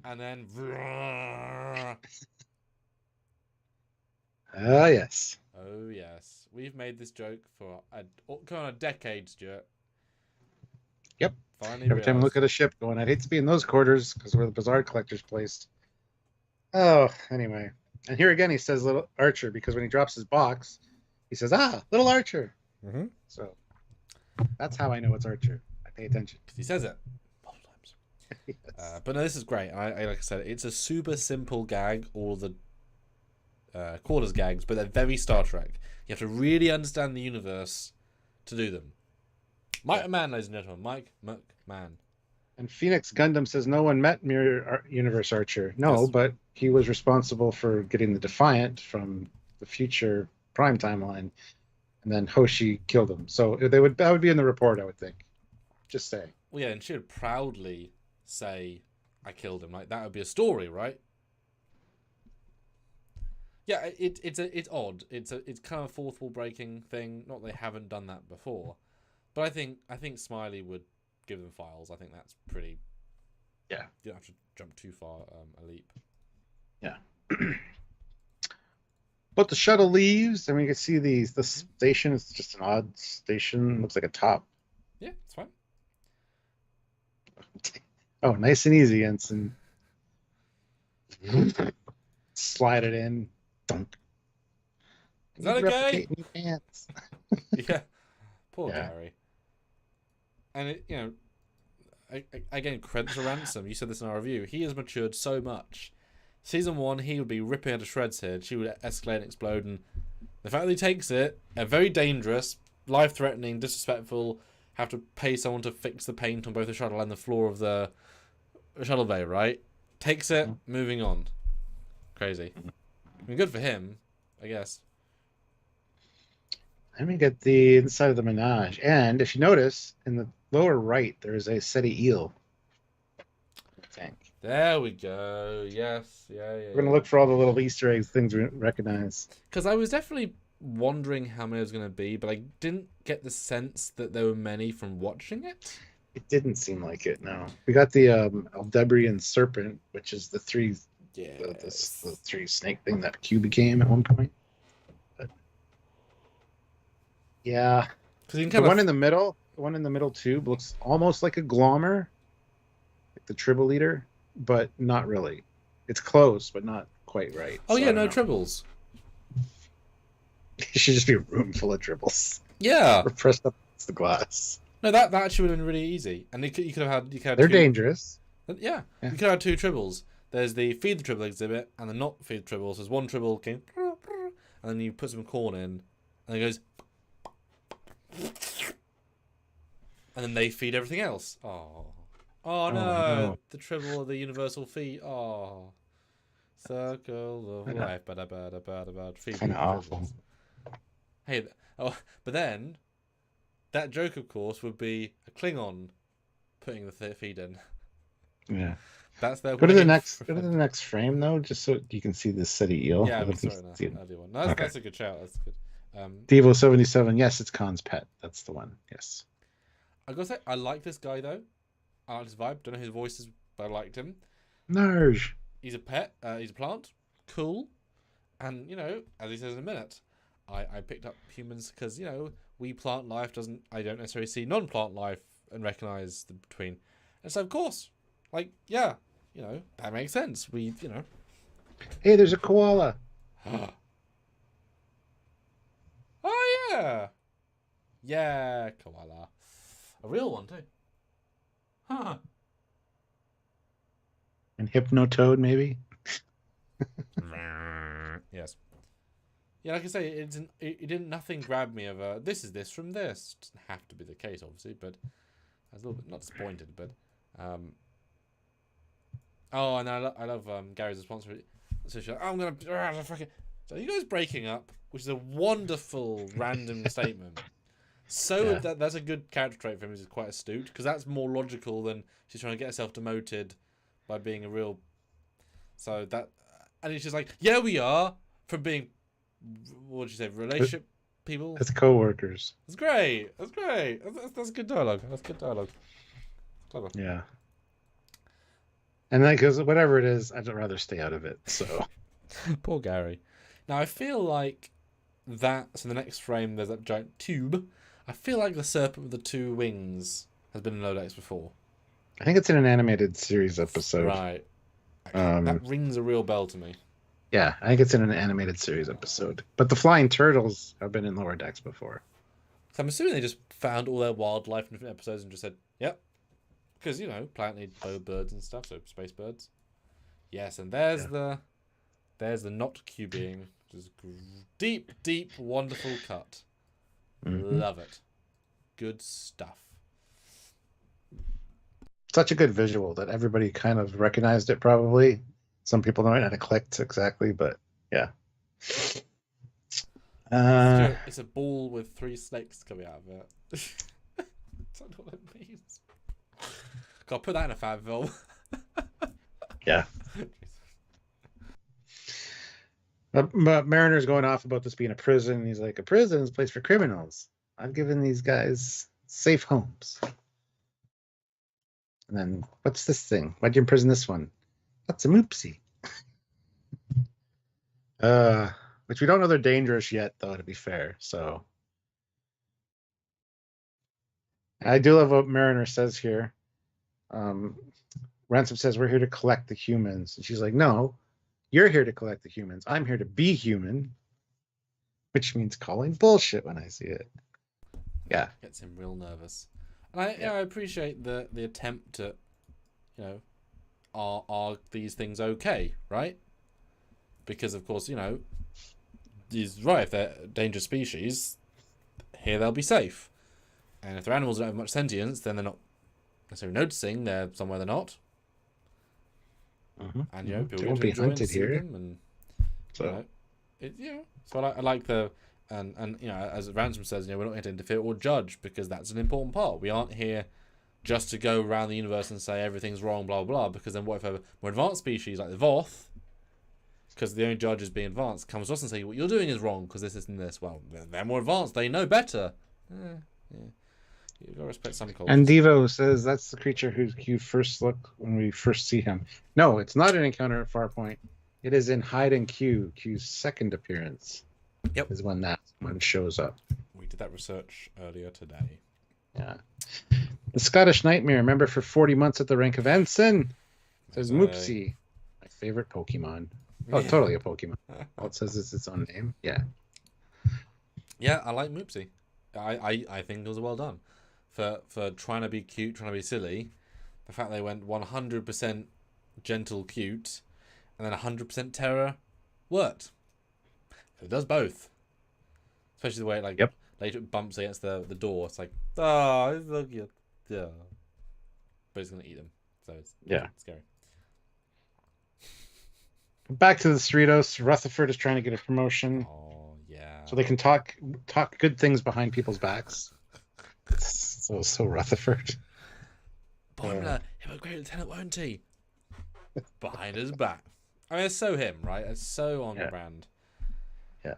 And then... Oh, yes. Oh, yes. We've made this joke for going on a decade, Stuart. Yep. Finally Every time I look at a ship going, I'd hate to be in those quarters because where the Bazaar collector's placed. Oh, anyway. And here again, he says little Archer because when he drops his box, he says, little Archer. Mm-hmm. So that's how I know it's Archer. I pay attention. Because he says it multiple times. Yes. But no, this is great. I like I said, it's a super simple gag, all the quarters gags, but they're very Star Trek. You have to really understand the universe to do them. Mike McMahon, ladies and gentlemen. Mike McMahon. And Phoenix Gundam says no one met Mirror Universe Archer. No, but he was responsible for getting the Defiant from the future Prime timeline, and then Hoshi killed him. So that would be in the report, I would think. Just say. Well, yeah, and she would proudly say, "I killed him." Like that would be a story, right? Yeah, it's odd. It's kind of a fourth wall breaking thing. Not that they haven't done that before. But I think Smiley would give them files. I think that's pretty. Yeah. You don't have to jump too far a leap. Yeah. But the shuttle leaves, and we can see the station is just an odd station. Looks like a top. Yeah, it's fine. Oh, nice and easy, Ensign. Slide it in. Dunk. Is that okay? Replicate in your pants. Yeah. Poor Yeah. Gary. And it, again, credit to Ransom. You said this in our review. He has matured so much. Season 1, he would be ripping her to shreds here. She would escalate and explode. And the fact that he takes it, very dangerous, life-threatening, disrespectful, have to pay someone to fix the paint on both the shuttle and the floor of the shuttle bay, right? Takes it, moving on. Crazy. I mean, good for him, I guess. Let me get the inside of the Menage. And if you notice, in the lower right, there is a SETI eel tank. There we go. Yes. Yeah. We're going to look for all the little Easter eggs, things we recognize. Because I was definitely wondering how many it was going to be, but I didn't get the sense that there were many from watching it. It didn't seem like it, no. We got the Aldebaran Serpent, which is the three the three snake thing that Q became at one point. But yeah. The one in the middle tube looks almost like a Glommer, like the Tribble Eater, but not really. It's close, but not quite right. Oh, so yeah, no Tribbles. It should just be a room full of Tribbles. Yeah. Or pressed up against the glass. No, that actually would have been really easy. And you could have had They're dangerous. Yeah. You could have had 2 Tribbles. There's the feed the Tribble exhibit and the not feed the Tribbles. There's one Tribble came, and then you put some corn in, and it goes, and then they feed everything else. Oh no, the Tribble of the universal feed. Oh, circle of life. Feed kind of awful. Hey, but then that joke, of course, would be a Klingon putting the feed in. Yeah. That's their go to the next frame though, just so you can see the SETI eel. Yeah, I'm sorry, I'll do one. That's a good shout. That's good. Devo 77. Yes, it's Khan's pet. That's the one. Yes. I gotta say, I like this guy though. I like his vibe. Don't know his voices, but I liked him. Nerj. He's a pet. He's a plant. Cool. And as he says in a minute, I picked up humans because we plant life doesn't. I don't necessarily see non-plant life and recognize the between. And so of course, that makes sense. Hey, there's a koala. Oh yeah. Yeah, koala. A real one too. Huh. And Hypnotoad maybe. Yes. Yeah, like I say, it nothing grabbed me of this is this from this. Doesn't have to be the case, obviously, but I was a little bit not disappointed, but oh, and I love Gary's response to it. So she's like, I'm gonna fucking. So you guys breaking up, which is a wonderful random statement. So yeah. That's a good character trait for him. He's quite astute because that's more logical than she's trying to get herself demoted by being a real. So that, and it's just like, yeah, we are from being. What did you say? Relationship people. As co-workers. That's great. That's great. That's good dialogue. That's good dialogue. Clever. Yeah. And then, because whatever it is, I'd rather stay out of it. So. Poor Gary. Now I feel like that. So the next frame, there's that giant tube. I feel like the serpent with the 2 wings has been in Lodex before. I think it's in an animated series episode. Right. That rings a real bell to me. Yeah, I think it's in an animated series episode. But the flying turtles have been in Lower Decks before. So I'm assuming they just found all their wildlife in different episodes and just said, yep. Because, planet need birds and stuff, so space birds. Yes, and there's the not Q being, which is deep, deep, wonderful cut. Mm-hmm. Love it. Good stuff. Such a good visual that everybody kind of recognized it probably. Some people might not have clicked exactly, but yeah. It's a ball with 3 snakes coming out of it. I don't know what it means. God, put that in a fan film. Yeah. But Mariner's going off about this being a prison. He's like, a prison is a place for criminals. I've given these guys safe homes. And then, what's this thing? Why'd you imprison this one? That's a Moopsie. Which we don't know they're dangerous yet, though, to be fair. So I do love what Mariner says here. Ransom says, we're here to collect the humans. And she's like, no, you're here to collect the humans. I'm here to be human, which means calling bullshit when I see it. Yeah. Gets him real nervous. And I appreciate the attempt to, you know, are these things okay, right? Because, of course, you know, he's right. If they're dangerous species, here they'll be safe. And if they're animals that don't have much sentience, then they're not necessarily noticing they're somewhere they're not. Mm-hmm. And, you know, people won't be hunted here. And, so, you know, so I like the... And you know, as Ransom says, you know, we're not here to interfere or judge, because that's an important part. We aren't here just to go around the universe and say everything's wrong, blah, blah, because then what if a more advanced species like the Voth, because the only judge is being advanced, comes to us and say, what you're doing is wrong because this, and this. Well, they're more advanced. They know better. Yeah. You've got to respect some cultures. And Devo says that's the creature who you first look when we first see him. No, it's not an encounter at Farpoint. It is in Hide and Q. Q's second appearance. Yep. Is when that one shows up. We did that research earlier today. Yeah. The Scottish Nightmare, member for 40 months at the rank of ensign, says Moopsie, my favorite Pokemon. Oh, yeah. Totally a Pokemon. All it says is its own name. Yeah. Yeah, I like Moopsie. I think it was well done. For trying to be cute, trying to be silly, the fact they went 100% gentle cute and then 100% terror worked. It does both, especially the way it, like, later it bumps against the door. It's like, oh, it's so cute. Yeah, but it's gonna eat them, so it's scary. Back to the Cerritos. Rutherford is trying to get a promotion. Oh yeah. So they can talk good things behind people's backs. It's so Rutherford. Boimler, he'll be a great lieutenant, won't he? Behind his back. I mean, it's so him, right? It's so on brand. Yeah.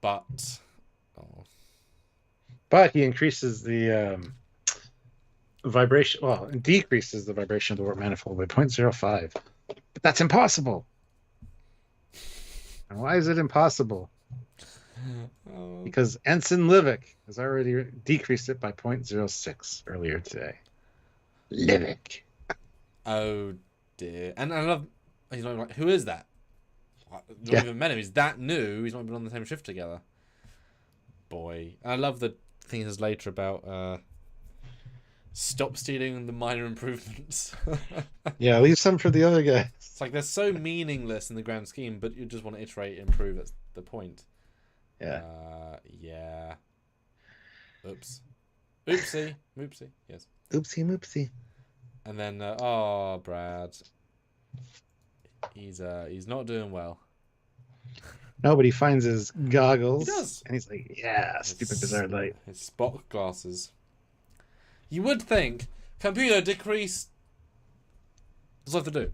But he increases the vibration. Well, decreases the vibration of the warp manifold by 0.05. But that's impossible. And why is it impossible? Because Ensign Livik has already decreased it by 0.06 earlier today. Livik. Oh dear. And I love. He's not like, who is that? Not even met him. He's that new. He's not been on the same shift together. Boy, and I love the thing he says later about stop stealing the minor improvements. Yeah, leave some for the other guys. It's like they're so meaningless in the grand scheme, but you just want to iterate, improve. That's the point. Yeah. Yeah. Oops. Oopsie. Moopsie. Yes. Oopsie moopsie. And then, Brad. He's not doing well. No, but he finds his goggles. He does. And he's like, yeah, stupid bizarre light. His Spock glasses. You would think, computer, decrease. What's left to do?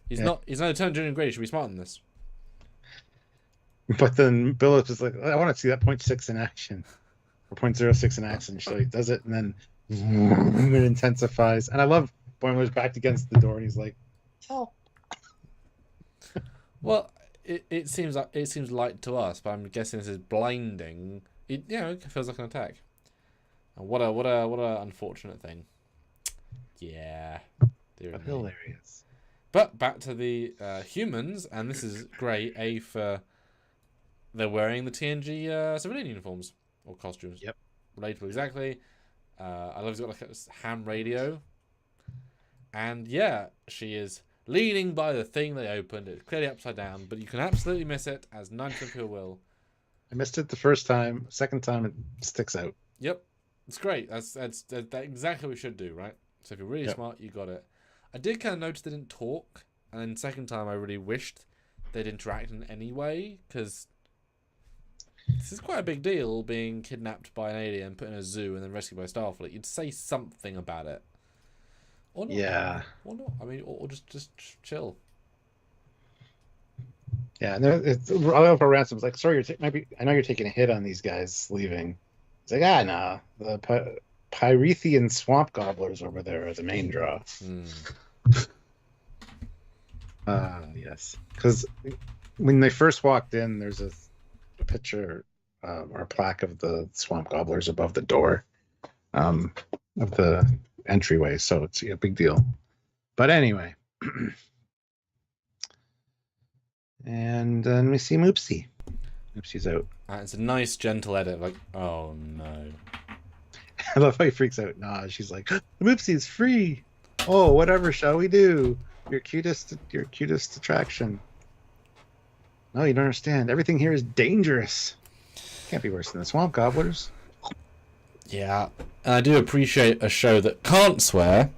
He's not Lieutenant Junior Grade. He should be smarter than this. But then Billups is like, I want to see that 0.6 in action. Or 0.06 in action. So he does it, and then it intensifies. And I love Boimler's backed against the door, and he's like, help. Well, it seems light to us, but I'm guessing this is blinding. It feels like an attack. And what a unfortunate thing. Yeah, hilarious. But back to the humans, and this is great. They're wearing the TNG civilian uniforms or costumes. Yep, relatable exactly. I love he's got like a ham radio, and yeah, she is leading by the thing they opened. It's clearly upside down, but you can absolutely miss it, as 90% of people will. I missed it the first time. Second time, it sticks out. Yep. It's great. That's exactly what we should do, right? So if you're really smart, you got it. I did kind of notice they didn't talk, and then second time I really wished they'd interact in any way, because this is quite a big deal, being kidnapped by an alien, put in a zoo, and then rescued by Starfleet. You'd say something about it. Or not. Yeah. Or not. I mean, or just chill. Yeah, and I love how Ransom's like, sorry, I know you're taking a hit on these guys leaving. It's like, nah, the Pyrethian swamp gobblers over there are the main draw. Mm. Yes, because when they first walked in, there's a picture or a plaque of the swamp gobblers above the door um, of the entryway, so it's a big deal. But anyway, and then we see Moopsie. Moopsie's out. It's a nice, gentle edit. Like, oh no. I love how he freaks out. Nah, she's like, Moopsie's free. Oh, whatever shall we do? Your cutest attraction. No, you don't understand. Everything here is dangerous. Can't be worse than the swamp gobblers. Yeah, and I do appreciate a show that can't swear,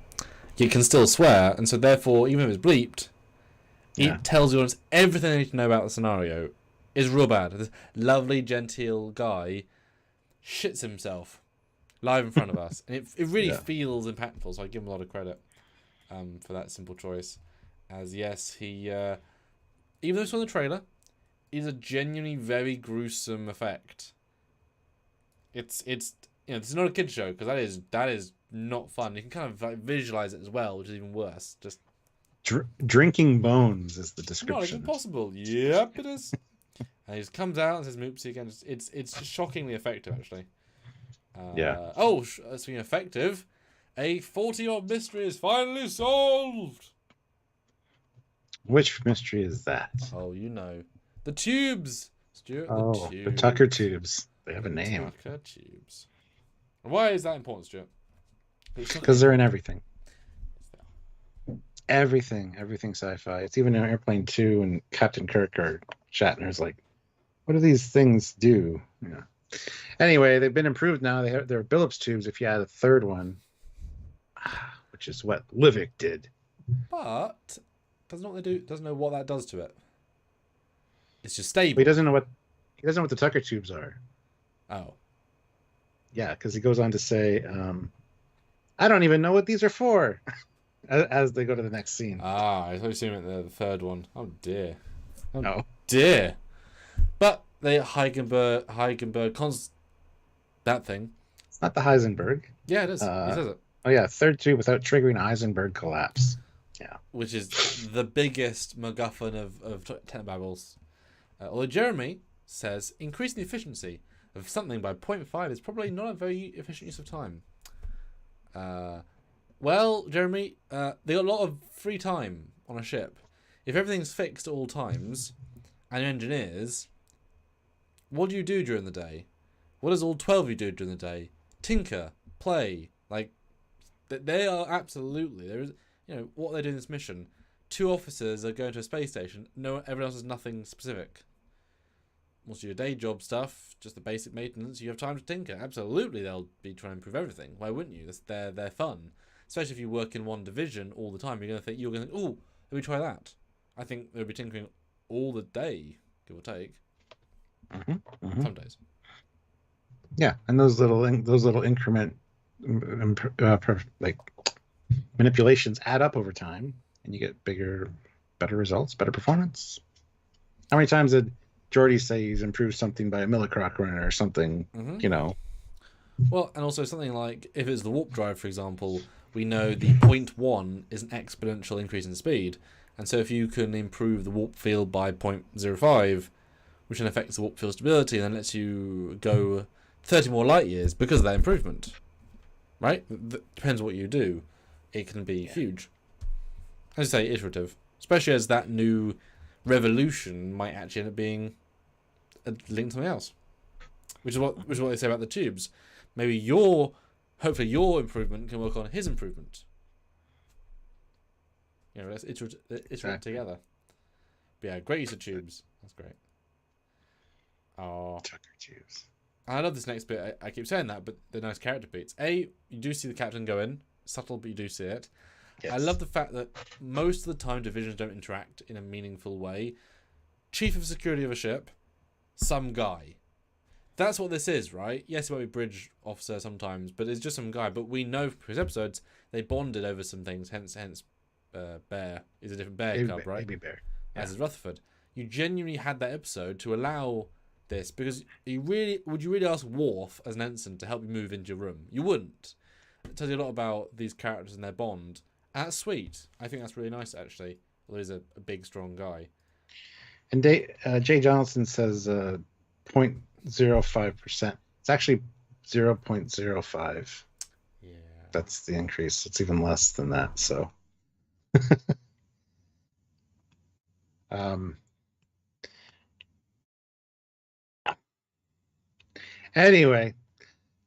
yet can still swear, and so therefore, even if it's bleeped, it tells you everything they need to know about the scenario. Is real bad. This lovely, genteel guy shits himself live in front of us, and it really feels impactful. So I give him a lot of credit for that simple choice. As yes, he even though it's on the trailer, is a genuinely very gruesome effect. It's this is not a kid's show because that is not fun. You can kind of like visualize it as well, which is even worse. Just drinking bones is the description. Not even possible. Yep, it is. And he just comes out and says Moopsie again. It's just shockingly effective, actually. Oh, speaking of effective, a 40-odd mystery is finally solved. Which mystery is that? Oh, you know. The tubes, Stuart. Oh, the Tucker tubes. They have a name. Tucker tubes. Why is that important, Stuart? Because they're in everything. Everything sci-fi. It's even in Airplane 2 and Captain Kirk or Shatner's like, what do these things do? Yeah. Anyway, they've been improved now. They're Billups tubes if you add a third one, which is what Livik did. But doesn't know what they do. Doesn't know what that does to it. It's just stable. He doesn't know what the Tucker tubes are. Oh. Yeah, because he goes on to say, I don't even know what these are for. As they go to the next scene. I thought you meant the third one. Oh dear. Oh no. Dear. But the Heisenberg that thing. It's not the Heisenberg. Yeah, it is. He says it. Oh yeah, third tube without triggering Heisenberg collapse. Yeah. Which is the biggest MacGuffin of Technobabbles. Although Jeremy says increasing the efficiency of something by 0.5 is probably not a very efficient use of time. Well, Jeremy, they got a lot of free time on a ship. If everything's fixed at all times, and you're engineers, what do you do during the day? What does all 12 of you do during the day? Tinker, play, like they are absolutely there is. What they're doing this mission. 2 officers are going to a space station. No, everyone else has nothing specific. Once you do your day job stuff, just the basic maintenance, you have time to tinker. Absolutely, they'll be trying to improve everything. Why wouldn't you? They're fun. Especially if you work in one division all the time, you're going to think, oh, let me try that. I think they'll be tinkering all the day, give or take. Some days. Yeah, and those little increment like manipulations add up over time, and you get better results, better performance. How many times did Geordi say he's improved something by a millicrockerin or something? Well, and also something like if it's the warp drive, for example, we know the 0.1 is an exponential increase in speed, and so if you can improve the warp field by 0.05, which then affects the warp field stability, and then lets you go 30 more light years because of that improvement, right? Depends what you do. It can be huge. As I say, iterative, especially as that new revolution might actually end up being linked to something else, which is what they say about the tubes. Maybe hopefully your improvement can work on his improvement. Let's iterate together. But yeah, great use of tubes. That's great. Oh, Tucker tubes. I love this next bit. I keep saying that, but they're nice character beats. You do see the captain go in. Subtle, but you do see it. Yes. I love the fact that most of the time divisions don't interact in a meaningful way. Chief of security of a ship, some guy. That's what this is, right? Yes, it might be bridge officer sometimes, but it's just some guy. But we know from his episodes they bonded over some things. Hence, Bear is a different bear cub, right? Baby Bear. Yeah. As is Rutherford. You genuinely had that episode to allow this because would you really ask Worf as an ensign to help you move into your room? You wouldn't. It tells you a lot about these characters and their bond. And that's sweet. I think that's really nice, actually. Although he's a big, strong guy. And Jay Johnson says 0.05%. It's actually 0.05. Yeah. That's the increase. It's even less than that. So, um, anyway,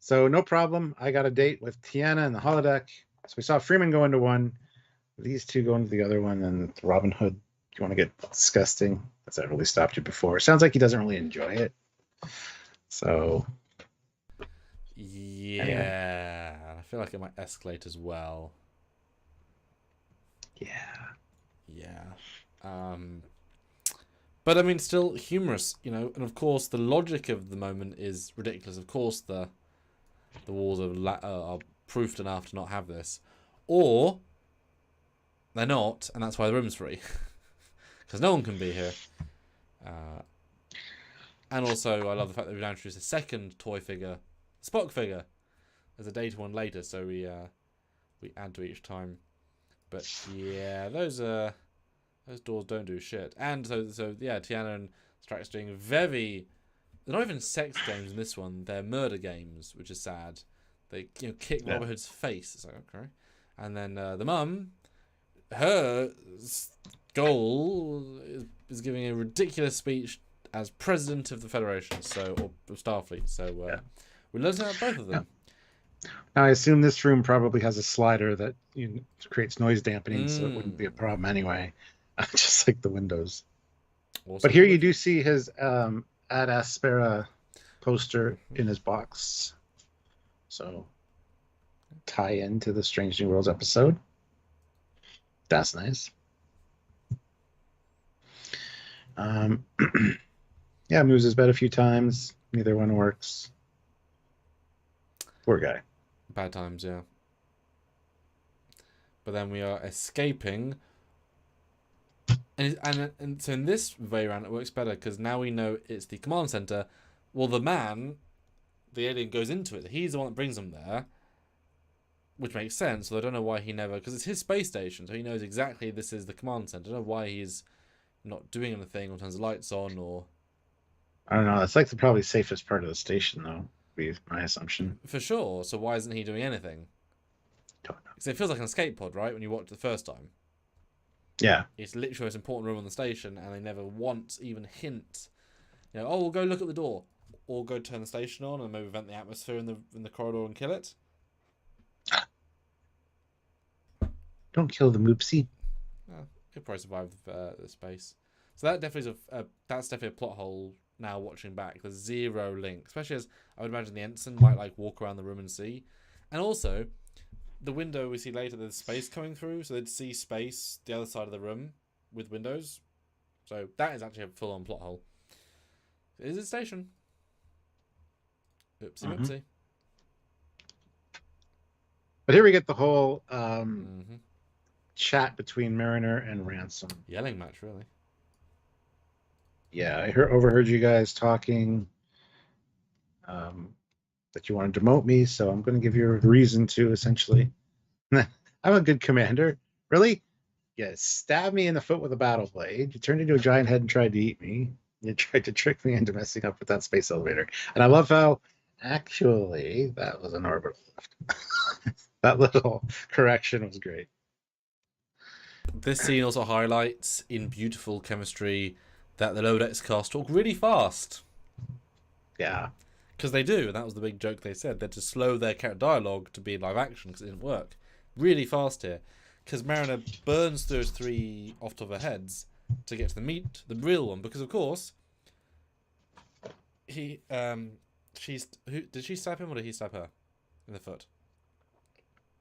so no problem. I got a date with Tiana and the holodeck. So we saw Freeman go into one, these two go into the other one, and Robin Hood. You want to get disgusting? Has that really stopped you before? Sounds like he doesn't really enjoy it. So, anyway. Yeah. I feel like it might escalate as well. Yeah. Yeah. But I mean, still humorous, you know. And of course, the logic of the moment is ridiculous. Of course, the walls are proofed enough to not have this, or they're not, and that's why the room's free, because no one can be here. And also, I love the fact that we've now introduced a second toy figure, Spock figure. There's a data one later, so we add to each time. But yeah, those doors don't do shit. And so yeah, Tiana and Strax doing very. They're not even sex games in this one. They're murder games, which is sad. They kick Robert Hood's face. It's like, okay. And then the mum, her goal is giving a ridiculous speech as president of the Federation, or Starfleet. So we learned about both of them. Yeah. Now, I assume this room probably has a slider that creates noise dampening, so it wouldn't be a problem anyway. Just like the windows. Also, but here you do see his Ad Aspera poster in his box. So tie into the Strange New Worlds episode. That's nice. Yeah, moves his bed a few times. Neither one works. Poor guy. Bad times, yeah. But then we are escaping. And so in this way around, it works better because now we know it's the command center. Well, the alien goes into it. He's the one that brings them there, which makes sense. So I don't know why he never, because it's his space station, so he knows exactly this is the command center. I don't know why he's not doing anything or turns the lights on or. I don't know. It's like the probably safest part of the station, though. Would be my assumption. For sure. So why isn't he doing anything? Don't know. Because it feels like an escape pod, right? When you watch it the first time. Yeah. It's literally the most important room on the station, and they never once even hint. Oh, we'll go look at the door, or go turn the station on, and maybe vent the atmosphere in the corridor and kill it. Don't kill the Moopsie. He'll probably survive the space. So that definitely is that's definitely a plot hole. Now watching back, there's zero link, especially as I would imagine the ensign might walk around the room and see, and also. The window we see later, there's space coming through, so they'd see space the other side of the room with windows. So that is actually a full-on plot hole. It is a station. Oopsie whoopsie. But here we get the whole chat between Mariner and Ransom. Yelling match, really. Yeah, I overheard you guys talking. That you want to demote me, so I'm going to give you a reason to, essentially. I'm a good commander. Really? You stabbed me in the foot with a battle blade. You turned into a giant head and tried to eat me. You tried to trick me into messing up with that space elevator. And I love how, actually, that was an orbital lift. That little correction was great. This scene also highlights, in beautiful chemistry, that the Lower Decks cast talk really fast. Yeah. Because they do, and that was the big joke they said. They're to slow their character dialogue to be live action because it didn't work. Really fast here. Because Mariner burns those three off top of her heads to get to the real one. Because, of course, did she stab him or did he stab her in the foot?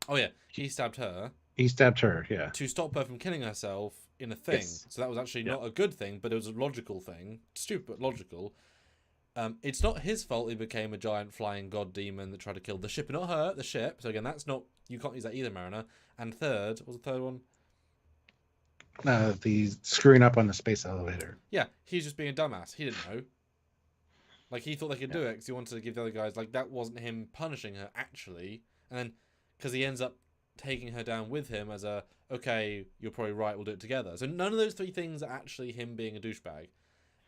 Oh, yeah. He stabbed her. He stabbed her, yeah. To stop her from killing herself in a thing. Yes. So that was actually not a good thing, but it was a logical thing. Stupid, but logical. It's not his fault he became a giant flying god demon that tried to kill the ship, and not her, the ship. So again, that's not, you can't use that either, Mariner. And third, what was the third one? The screwing up on the space elevator. Yeah, he's just being a dumbass. He didn't know. He thought they could do it because he wanted to give the other guys, that wasn't him punishing her, actually. And then, because he ends up taking her down with him as okay, you're probably right, we'll do it together. So none of those three things are actually him being a douchebag.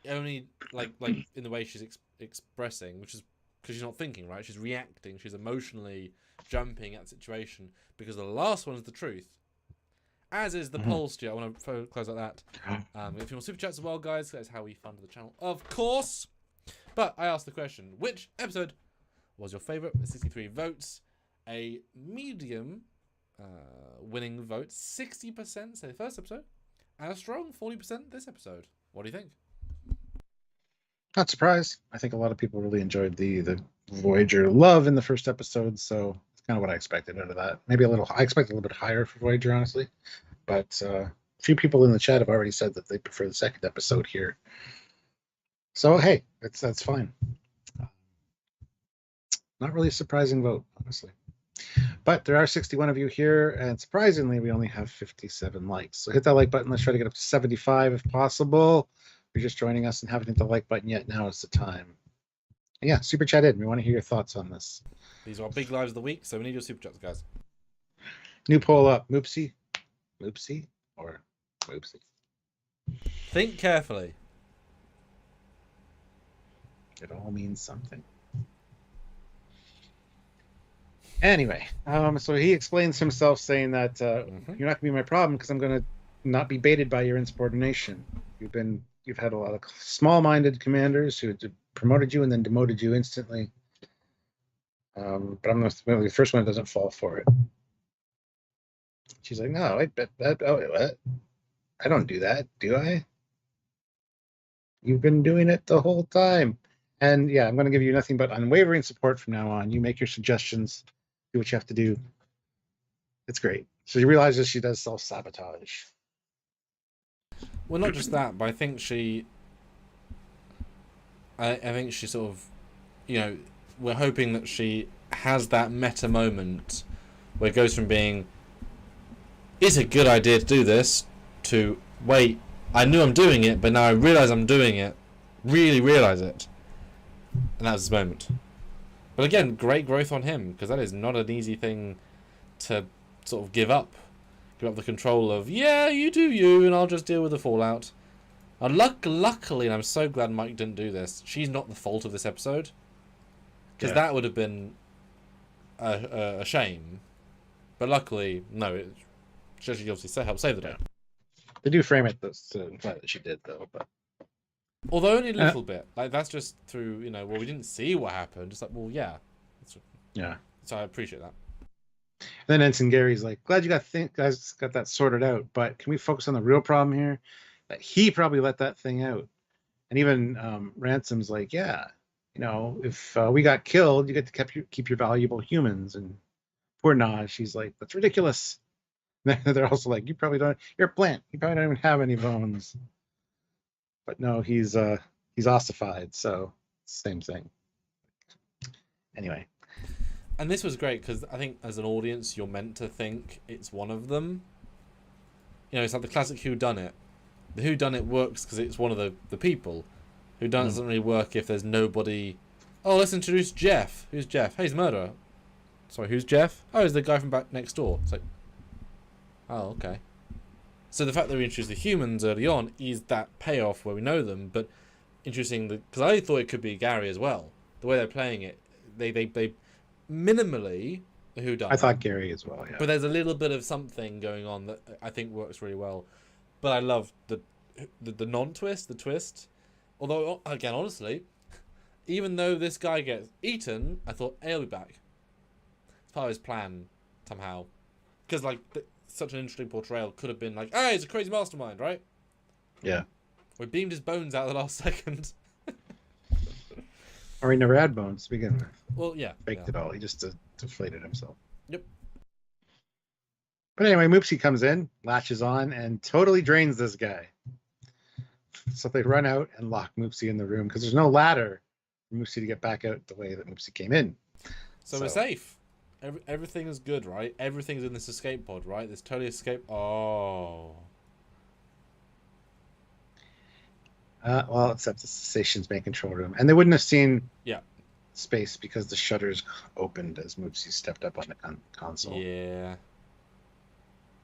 only like in the way she's expressing, which is because she's not thinking, right? She's reacting. She's emotionally jumping at the situation because the last one is the truth. As is the poll, Stu. I want to close like that. If you want super chats as well, guys, that's how we funded the channel, of course. But I asked the question, which episode was your favourite? With 63 votes. A medium winning vote, 60% say the first episode, and a strong 40% this episode. What do you think? Not surprised. I think a lot of people really enjoyed the Voyager love in the first episode, so it's kind of what I expected out of that. Maybe I expected a little bit higher for Voyager, honestly, but a few people in the chat have already said that they prefer the second episode here. So hey, that's fine. Not really a surprising vote, honestly. But there are 61 of you here, and surprisingly, we only have 57 likes. So hit that like button. Let's try to get up to 75 if possible. If you're just joining us and haven't hit the like button yet, now is the time. And yeah, super chat in. We want to hear your thoughts on this. These are our big lives of the week, so we need your super chats, guys. New poll up. Moopsie, or Moopsie? Think carefully. It all means something. Anyway, so he explains himself saying that you're not going to be my problem because I'm going to not be baited by your insubordination. You've had a lot of small-minded commanders who promoted you and then demoted you instantly. But I'm the first one that doesn't fall for it. She's like, no, what? I don't do that, do I? You've been doing it the whole time. And yeah, I'm going to give you nothing but unwavering support from now on. You make your suggestions. Do what you have to do. It's great. So she realizes she does self-sabotage. Well, not just that, but I think she sort of, we're hoping that she has that meta moment where it goes from being, it's a good idea to do this, to, wait, I knew I'm doing it, but now I realize I'm doing it. Really realize it. And that was his moment. But again, great growth on him, because that is not an easy thing to sort of give up. Give up the control of, yeah, you do you, and I'll just deal with the fallout. And luckily, and I'm so glad Mike didn't do this, she's not the fault of this episode. Because that would have been a shame. But luckily, no, she obviously helped save the day. They do frame it the fact that she did, though, but... Although only a little bit. Like, that's just through, we didn't see what happened. Just like, well, yeah. Yeah. So I appreciate that. And then Ensign Gary's like, glad you guys got that sorted out, but can we focus on the real problem here? That he probably let that thing out. And even Ransom's like, yeah, if we got killed, you get to keep your valuable humans. And poor Naj, she's like, that's ridiculous. They're also like, you're a plant. You probably don't even have any bones. But no, he's ossified, so same thing. Anyway. And this was great because I think as an audience, you're meant to think it's one of them. It's like the classic whodunit. The whodunit works because it's one of the people. Whodunit doesn't really work if there's nobody. Oh, let's introduce Jeff. Who's Jeff? Hey, he's a murderer. Sorry, who's Jeff? Oh, he's the guy from back next door. It's like, oh, okay. So the fact that we introduced the humans early on is that payoff where we know them, but interesting because I thought it could be Gary as well. The way they're playing it, they minimally the whodunit. I thought Gary as well, yeah. But there's a little bit of something going on that I think works really well. But I love the non-twist, the twist. Although again, honestly, even though this guy gets eaten, I thought he'll be back. It's part of his plan somehow, because such an interesting portrayal could have been like, hey, he's a crazy mastermind, right? Yeah. We beamed his bones out the last second. Or he never had bones to begin with. Well, yeah. Faked it all. He just deflated himself. Yep. But anyway, Moopsie comes in, latches on, and totally drains this guy. So they run out and lock Moopsie in the room because there's no ladder for Moopsie to get back out the way that Moopsie came in. So we're safe. Everything is good, right? Everything's in this escape pod, right? This totally escape. Oh. Well, except the station's main control room. And they wouldn't have seen space because the shutters opened as Moopsie stepped up on the console. Yeah.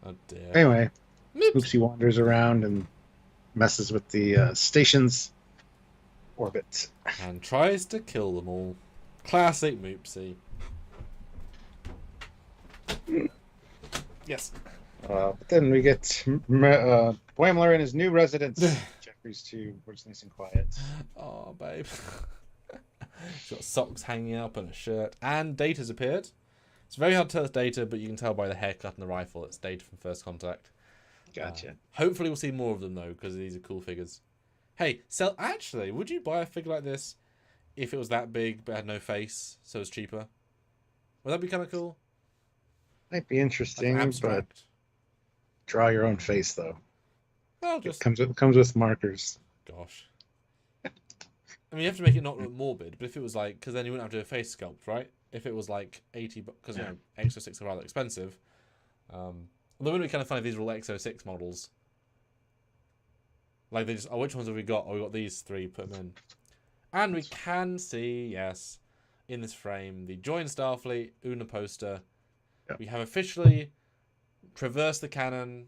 Oh, dear. Anyway, Moopsie wanders around and messes with the stations orbit. And tries to kill them all. Classic Moopsie. Yes. But then we get Boimler in his new residence. Jeffrey's too, where it's nice and quiet. Oh, babe. She's got socks hanging up and a shirt. And Data's appeared. It's very hard to tell it's Data, but you can tell by the haircut and the rifle it's Data from First Contact. Gotcha. Hopefully we'll see more of them, though, because these are cool figures. Hey, actually, would you buy a figure like this if it was that big but had no face, so it's cheaper? Would that be kind of cool? Might be interesting, Like but draw your own face, though. Well, just... It comes with markers. Gosh. I mean, you have to make it not look morbid, but if it was like... Because then you wouldn't have to do a face sculpt, right? If it was like 80... Because, you know, X06 are rather expensive. Although it would be kind of funny if these were all X06 models. Like, they just... Oh, which ones have we got? Oh, we got these three. Put them in. And we can see, yes, in this frame, the Join Starfleet Una poster. Yep. We have officially traversed the canon.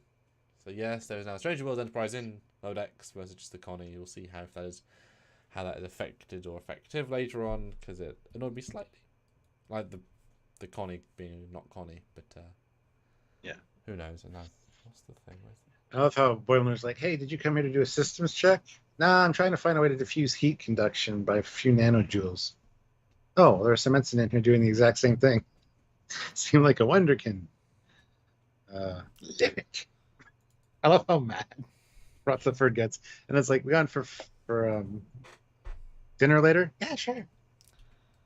So yes, there is now a Stranger Worlds Enterprise in Lodex versus just the Connie. You'll see how that is affected or effective later on, because it annoyed me slightly, like the Connie being not Connie, but yeah, who knows? And what's the thing? I love how Boimler's like, "Hey, did you come here to do a systems check?" Nah, I'm trying to find a way to diffuse heat conduction by a few nanojoules. Oh, there are some incident here doing the exact same thing. Seemed like a wonderkin. Livic. I love how mad Rutherford gets, and it's like, we gone for dinner later? Yeah, sure.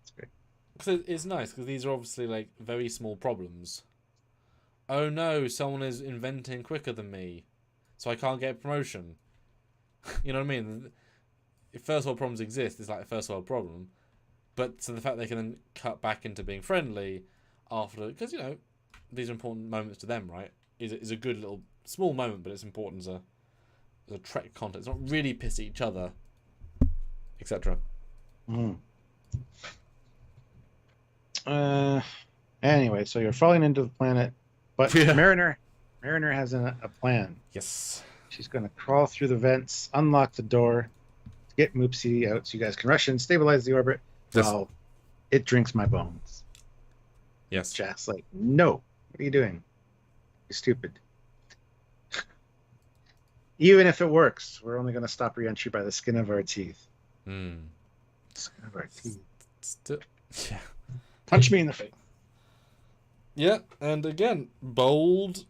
It's great. Because it's nice because these are obviously like very small problems. Oh no, someone is inventing quicker than me, so I can't get a promotion. You know what I mean? If first world problems exist, it's like a first world problem. But so the fact they can then cut back into being friendly after, because, you know, these are important moments to them, right? Is a good little small moment, but it's important as a Trek content. It's not really piss at each other, etc. Anyway, so you're falling into the planet, but yeah. Mariner has a plan. Yes. She's going to crawl through the vents, unlock the door, get Moopsie out so you guys can rush in, stabilize the orbit. Oh, it drinks my bones. Yes. Jack's like, no, what are you doing? You're stupid. Even if it works, we're only going to stop re-entry by the skin of our teeth. Skin of our teeth. Yeah. Punch me in the face. Yeah, and again, bold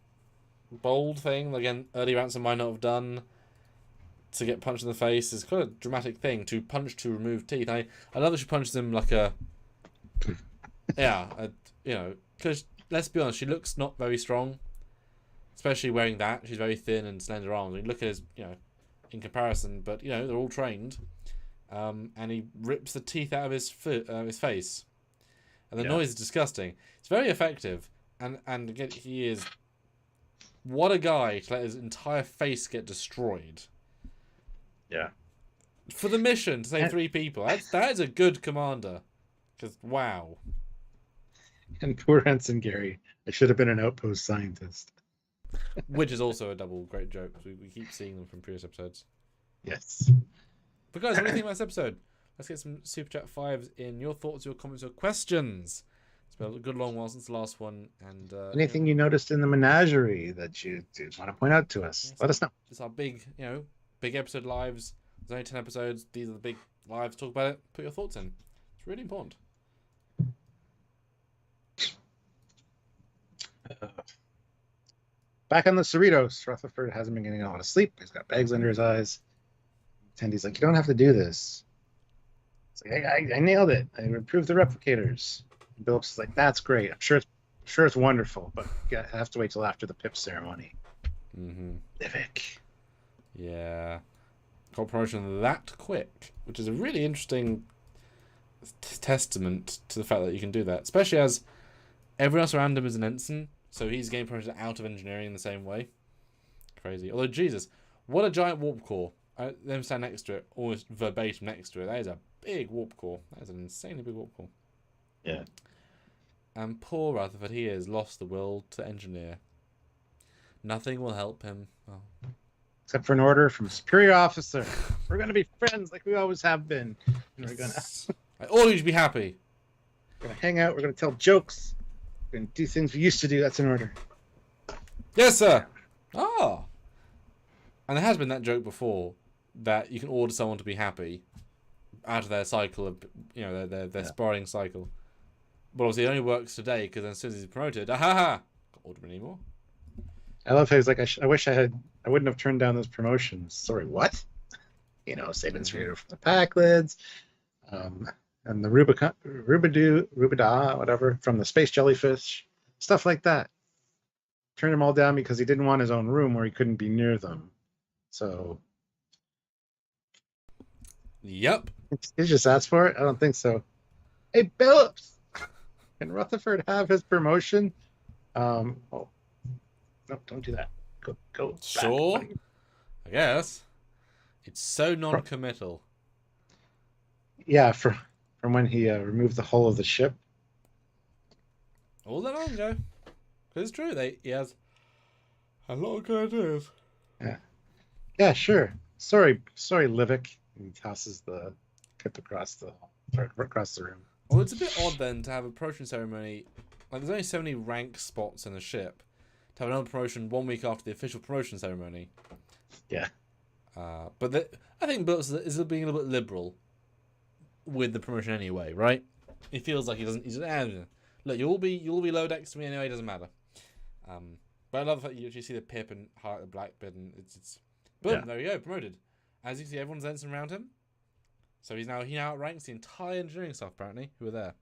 thing. Again, early Ransom might not have done. To get punched in the face is quite a dramatic thing. To punch to remove teeth. I love that she punches him like a... Yeah, you know, because let's be honest, she looks not very strong. Especially wearing that. She's very thin and slender arms. I mean, look at his, you know, in comparison, but, you know, they're all trained. And he rips the teeth out of his face. And the noise is disgusting. It's very effective. And again, he is... What a guy to let his entire face get destroyed. Yeah. For the mission to save 3 people. That is a good commander. Because, wow. And poor Ensign Gary. I should have been an outpost scientist. Which is also a double great joke. Because we keep seeing them from previous episodes. Yes. But guys, what do you think about this episode? Let's get some Super Chat 5s in. Your thoughts, your comments, your questions. It's been a good long while since the last one. And anything you noticed in the menagerie that you want to point out to us, yes, let us know. It's our big, big episode lives. There's only 10 episodes. These are the big lives. Talk about it. Put your thoughts in. It's really important. Back on the Cerritos, Rutherford hasn't been getting a lot of sleep. He's got bags under his eyes. Tendy's like, you don't have to do this. It's like, I nailed it. I improved the replicators. And Billups is like, that's great. I'm sure it's wonderful, but you have to wait till after the PIP ceremony. Livic. Yeah. Got promotion that quick, which is a really interesting testament to the fact that you can do that, especially as everyone else around him is an ensign, so he's getting promoted out of engineering in the same way. Crazy. Although, Jesus, what a giant warp core. Them stand next to it, almost verbatim next to it. That is a big warp core. That is an insanely big warp core. Yeah. And poor Rutherford, he has lost the will to engineer. Nothing will help him. Oh. Except for an order from a superior officer. We're gonna be friends like we always have been. And we're gonna all you should be happy. hang out. We're gonna tell jokes. We're gonna do things we used to do. That's in order. Yes, sir. Ah. And there has been that joke before that you can order someone to be happy out of their cycle of, their sparring cycle. But obviously it only works today because as soon as he's promoted, can't order him anymore. I love how he's like, I wish I wouldn't have turned down those promotions. Sorry, what? Savings for the pack lids, and the Rubida, whatever, from the space jellyfish, stuff like that. Turned them all down because he didn't want his own room where he couldn't be near them. So, yep. He just asked for it? I don't think so. Hey, Billups! Can Rutherford have his promotion? No, don't do that. Go. Sure. Back, I guess. It's so non-committal. Yeah, from when he removed the hull of the ship. All that long ago. It's true. He has a lot of good ideas. Yeah, sure. Sorry, Livik. And he tosses the pip across the room. Well, it's a bit odd then to have a promotion ceremony. Like, there's only so many rank spots in a ship. To have another promotion 1 week after the official promotion ceremony. Yeah. But I think Billups is being a little bit liberal with the promotion anyway, right? He feels like he doesn't. He's look, you'll be low decks to me anyway. It doesn't matter. But I love the fact you actually see the pip and highlight the black bit, and it's boom. Yeah. There you go, promoted. As you can see, everyone's dancing around him. So he now outranks the entire engineering staff apparently who were there.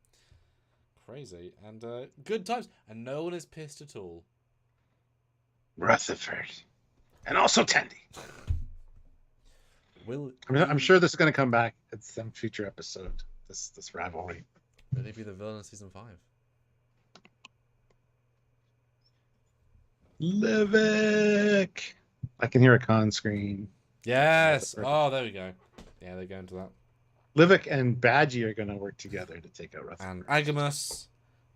Crazy and good times, and no one is pissed at all. Rutherford, and also Tandy. I'm sure this is going to come back at some future episode. This rivalry. Will he be the villain in season 5? Livik. I can hear a con screen. Yes. Oh, there we go. Yeah, they're going to that. Livik and Badgie are going to work together to take out Rutherford. And Agamus,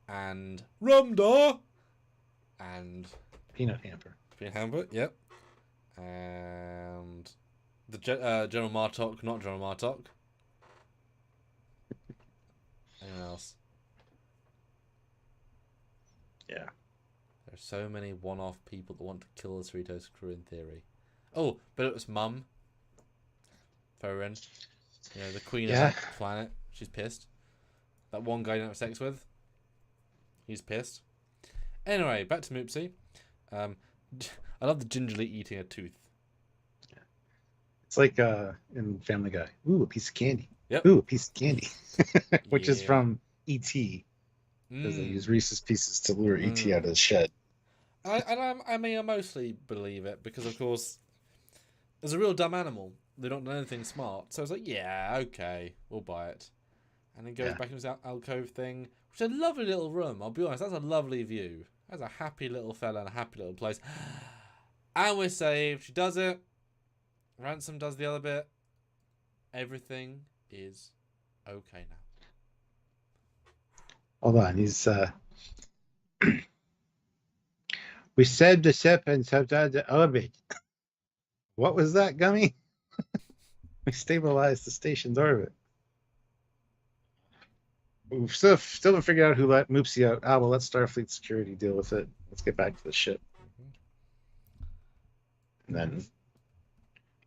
and Rumda, and Peanut Hamper. Yep. And the General Martok, not General Martok. Anyone else? Yeah. There's so many one-off people that want to kill the Cerritos crew in theory. Oh, but it was Mum. Thorin. The queen of that planet. She's pissed. That one guy you don't have sex with. He's pissed. Anyway, back to Moopsie. I love the gingerly eating a tooth. Yeah. It's like in Family Guy. Ooh, a piece of candy. Yep. Ooh, a piece of candy. Which is from E.T. Because they use Reese's Pieces to lure E.T. out of the shed. I mostly believe it because, of course, there's a real dumb animal. They don't know anything smart. So it's like, yeah, okay, we'll buy it. And then goes back into his alcove thing, which is a lovely little room. I'll be honest, that's a lovely view. That's a happy little fella and a happy little place. And we're saved. She does it. Ransom does the other bit. Everything is okay now. Hold on, he's we saved the ship and subsidized the orbit. What was that, Gummy? We stabilized the station's orbit. We've still haven't figured out who let Moopsie out. Well, let Starfleet security deal with it. Let's get back to the ship. And then,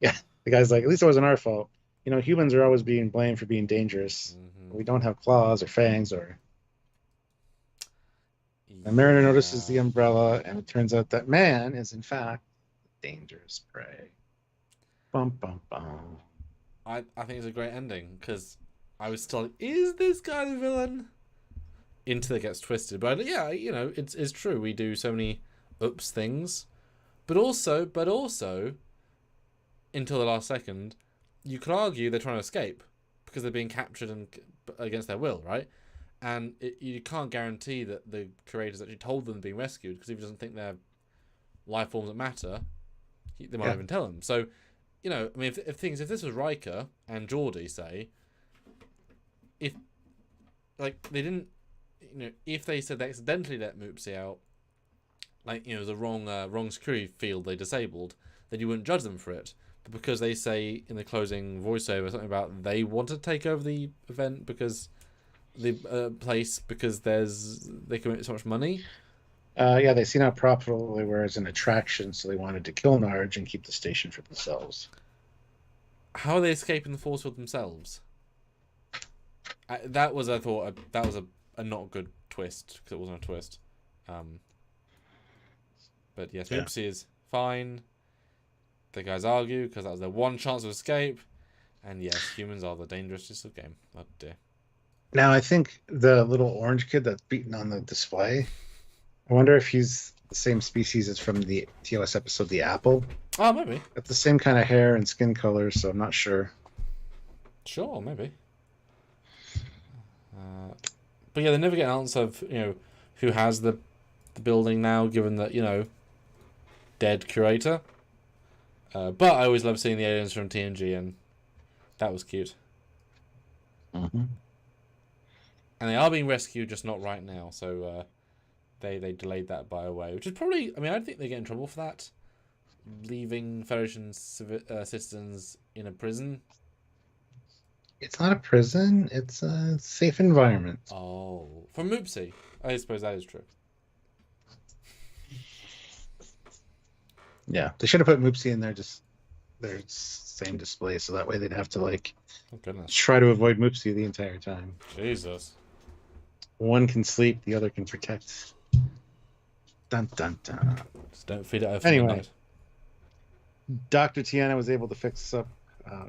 the guy's like, at least it wasn't our fault. Humans are always being blamed for being dangerous. We don't have claws or fangs or... The mariner notices the umbrella, and it turns out that man is, in fact, dangerous prey. Bum, bum, bum. I think it's a great ending, because I was still like, is this guy the villain? Until it gets twisted. But yeah, it's true. We do so many oops things. But also, until the last second, you could argue they're trying to escape, because they're being captured and against their will, right? And you can't guarantee that the creators actually told them they're being rescued, because if he doesn't think they're life forms that matter, they might even tell him. So, if this was Riker and Geordi, say, if they didn't, if they said they accidentally let Moopsie out, it was a wrong security field they disabled, then you wouldn't judge them for it. because they say in the closing voiceover something about they want to take over the event because the place because they can make so much money. Yeah, they seen how profitable they were as an attraction, so they wanted to kill Narge and keep the station for themselves. How are they escaping the force field themselves? That was, I thought, that was a not good twist, because it wasn't a twist. But yes, Moopsie is fine. The guys argue because that was their one chance of escape. And yes, humans are the dangerousest of the game. Oh dear. Now, I think the little orange kid that's beaten on the display, I wonder if he's the same species as from the TOS episode The Apple. Oh, maybe. Got the same kind of hair and skin color, so I'm not sure. Sure, maybe. But yeah, they never get an answer of, who has the building now, given that, dead curator. But I always love seeing the aliens from TNG, and that was cute. Mm-hmm. And they are being rescued, just not right now. So they delayed that by a way, which is probably... I mean, I don't think they get in trouble for that. Leaving Federation citizens in a prison. It's not a prison. It's a safe environment. Oh. From Moopsie. I suppose that is true. Yeah. They should have put Moopsie in there, just their same display, so that way they'd have to, oh, goodness. try to avoid Moopsie the entire time. Jesus. One can sleep, the other can protect. Dun, dun, dun. Just don't feed it over Anyway. midnight. Dr. Tiana was able to fix up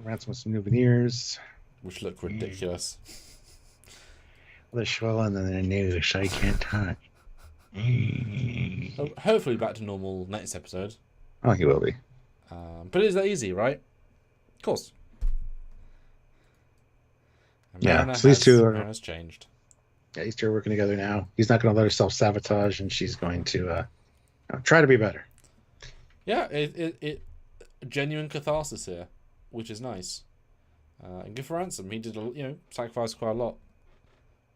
Ransom with some new veneers. Which look ridiculous. They're swollen and they're new, so you can't touch. Hopefully back to normal next episode. Oh, he will be. But it is that easy, right? Of course. And Yeah, so these two Marina's changed. Yeah, these two are working together now. He's not going to let her self-sabotage, and she's going to try to be better. Yeah, it genuine catharsis here, which is nice. And good for Ransom. He did, sacrificed quite a lot,